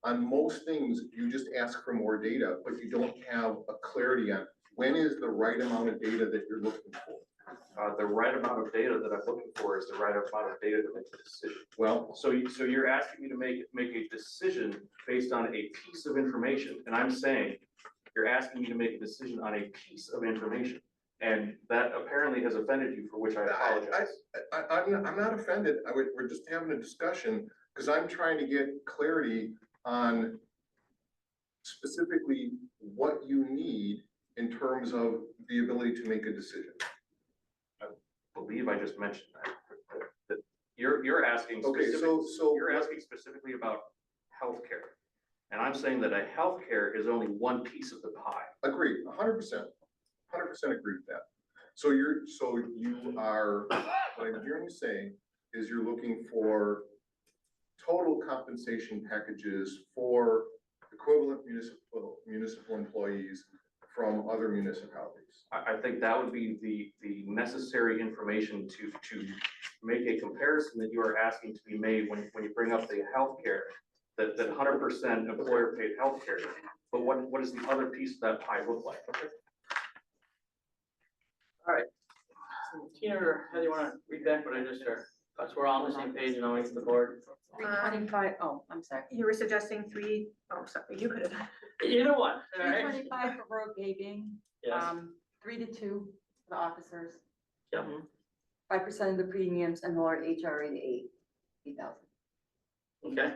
on most things, you just ask for more data, but you don't have a clarity on when is the right amount of data that you're looking for. The right amount of data that I'm looking for is the right amount of data to make the decision. Well, So you're asking me to make a decision based on a piece of information, and I'm saying, you're asking me to make a decision on a piece of information. And that apparently has offended you, for which I apologize. I'm not offended. We're just having a discussion because I'm trying to get clarity on specifically what you need in terms of the ability to make a decision. I believe I just mentioned that you're asking Okay, specific, so you're asking specifically about healthcare. And I'm saying that a healthcare is only one piece of the pie. agreed, 100%, 100% agree with that. So you are, what I'm hearing you say is you're looking for total compensation packages for equivalent municipal employees from other municipalities. I think that would be the necessary information to make a comparison that you are asking to be made when you bring up the healthcare, that 100% employer paid healthcare. But what does the other piece of that pie look like? Tina, or how do you wanna read back what I just heard? Because we're all on the same page and always the board. 325, oh, I'm sorry. You were suggesting sorry, you could have done. Either one, all right? 325 for road paving, Yes, 3 to 2 for the officers, yep, 5% of the premiums and lower HRA to 8,000. okay.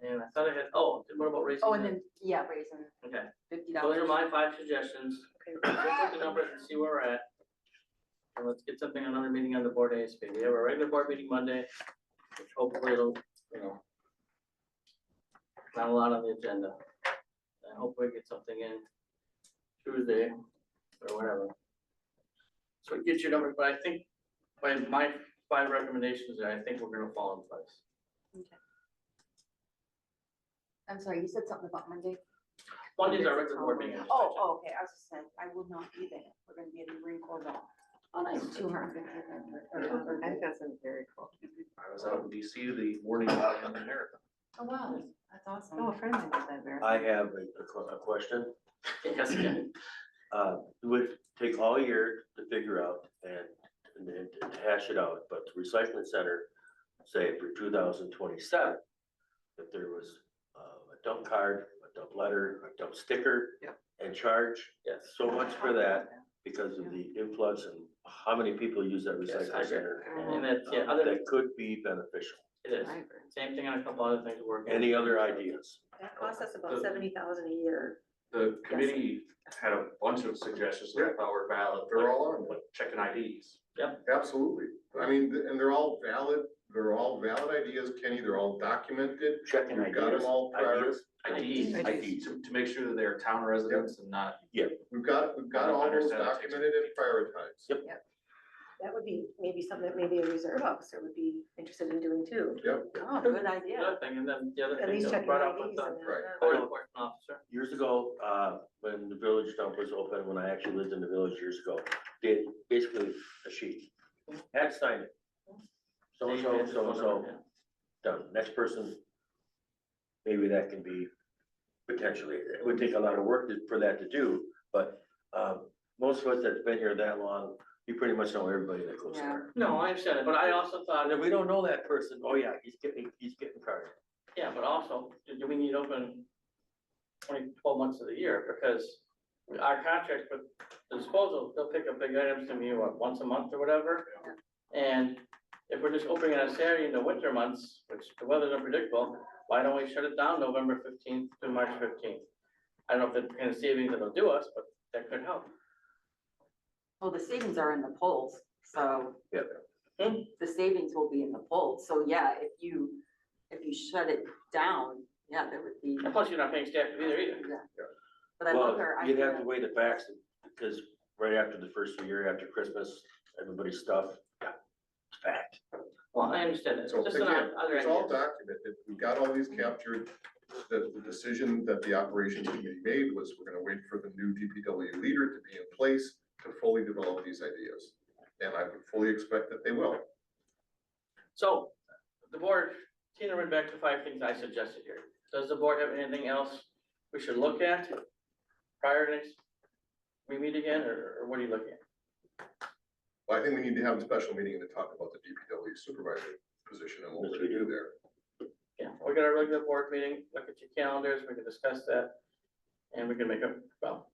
And I thought I had, what about raising? Oh, and the- then, yeah, raising Okay, $50. those are my 5 suggestions. Let's look at the numbers and see where we're at. And let's get something, another meeting on the board ASP. We have a regular board meeting Monday, which hopefully it'll, not a lot on the agenda. And hopefully get something in Tuesday or whatever. So get your numbers, but I think by my 5 recommendations there, I think we're gonna fall in place. I'm sorry, you said something about Monday? Monday's our regular board meeting. Oh, okay, I was just saying, I will not be there. We're gonna be at the Marine Corps Ball. Oh, nice. 250. I think that's very cool. I was out in DC the morning of the marathon. Oh, wow, that's awesome. Oh, a friend of mine did that very. I have a question. Yes, again. It would take all year to figure out and to hash it out, but the recycling center, say for 2027, if there was a dump card, a dump letter, a dump sticker. Yep. And charge Yes. so much for that because of the influx and how many people use that Yes, I recycle agree. center. And that's, yeah, other, That could be beneficial. it is, I agree. same thing on a couple other things we're working. on. Any other ideas? That costs us about 70,000 a year. The committee had a bunch of suggestions that I thought were valid. They're all on Like checking IDs. Absolutely. I mean, and they're all valid ideas, Kenny, they're all documented. Checking We've got ideas. them all Ideas. IDs, to make sure that they're town residents and not. We've got all those Understand that takes- documented and prioritized. Yep. That would be maybe something that maybe a reserve officer would be interested in doing too. Oh, good The idea. other thing, and then the other At thing least that checking brought up with IDs the and Right. that. code enforcement officer. Years ago, when the village dump was open, when I actually lived in the village years ago, did basically a sheet. Had to sign it. So-and-so, so-and-so, done. Next person, maybe that can be potentially, it would take a lot of work for that to do, but, most of us that's been here that long, you pretty much know everybody that goes there. No, I understand it, but I also thought And that if we don't know that person, oh yeah, he's getting carded. yeah, but also, do we need open 12 months of the year? Because our contract with the disposal, they'll pick up big items to me, what, once a month or whatever? And if we're just opening on a Saturday in the winter months, which the weather's unpredictable, why don't we shut it down November 15th to March 15th? I don't know if the kind of savings it'll do us, but that could help. Well, the savings are in the polls, so. Yep. The savings will be in the polls, so yeah, if you shut it down, yeah, there would be, And plus, you're not paying staff either. but I love her Well, you'd have idea. to weigh the facts, because right after the first of the year, after Christmas, everybody's stuff, yeah, it's fact. Well, I understand that, So just again, an other it's all ideas. documented, we've got all these captured. The decision that the operations committee made was we're gonna wait for the new DPW leader to be in place to fully develop these ideas. And I would fully expect that they will. So, the board, Tina went back to 5 things I suggested here. Does the board have anything else we should look at prior to next, we meet again, or what are you looking at? Well, I think we need to have a special meeting to talk about the DPW supervisor position and what we're gonna do there. Yeah, we got our regular board meeting, look at your calendars, we can discuss that, and we can make a, well,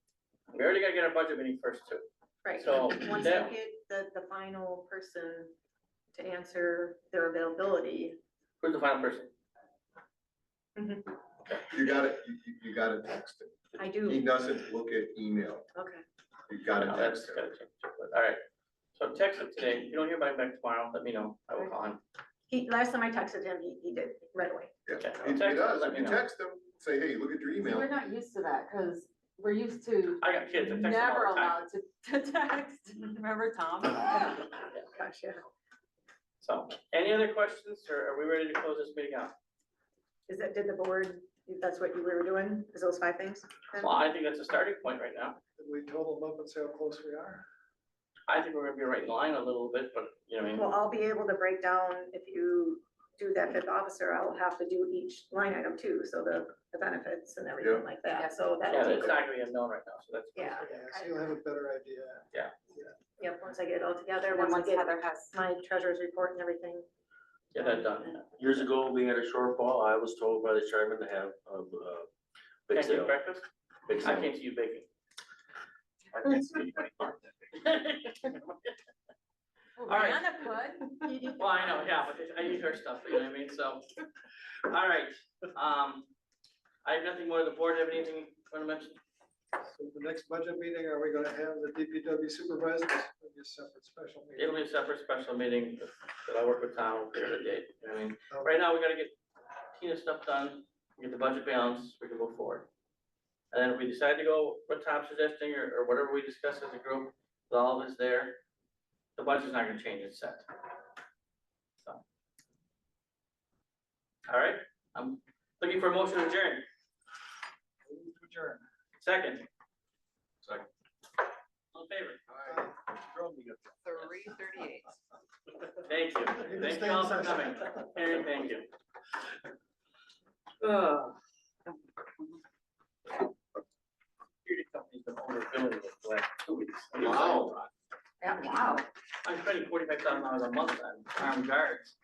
we already gotta get our budget meeting first too. Right, So, once that- you get the final person to answer their availability. Who's the final person? You gotta, you gotta text him. I He do, doesn't look at email. okay. You gotta No, that's text him. gotta change, but, all right. So text him today, if you don't hear back tomorrow, let me know, I will call him. Last time I texted him, he did right away. Yeah. Okay, I'll He text him, does, let if me you know. text him, say, hey, look at your See, email. we're not used to that, cause we're used to I got kids, I text them never all the time. allowed to text, remember Tom? Gosh, yeah. So, any other questions, or are we ready to close this meeting out? Did the board, that's what you were doing, is those 5 things? then? Well, I think that's a starting point right now. Did we total them up and see how close we are? I think we're gonna be right in line a little bit, but, you know, what I mean, Well, I'll be able to break down, if you do that 5th officer, I'll have to do each line item too, so the benefits and everything like that, so yeah, that'll it's take. not gonna be unknown right now, so that's. Yeah. So you'll have a better idea. Yep, once I get it all together, And then once I once get Heather has, my treasurer's report and everything. Get that done. Years ago, we had a shortfall, I was told by the chairman to have a big Can't you sale. breakfast? Big I sale. can't see you baking. I can't see anybody park that. oh, All right. Rihanna could. Well, I know, yeah, but I use her stuff, you know what I mean, so, all right, I have nothing more, the board have anything you wanna mention? So the next budget meeting, are we gonna have the DPW supervisors, or be a separate special meeting? It'll be a separate special meeting that I work with Tom, we'll figure the date, you know what I mean? Right now, we gotta get Tina's stuff done, get the budget balance, we can move forward. And then if we decide to go what Tom's suggesting, or whatever we discuss as a group, with all of us there, the budget's not gonna change, it's set. So. All right, I'm looking for a motion to adjourn, Move to adjourn. second, Second. all in favor? 3:38. Thank you, You can thank stay you all in for session. coming, Harry, thank you. Security company's been overbilling us the last 2 weeks. Wow. Yeah, wow. I'm spending $45,000 a month on armed guards.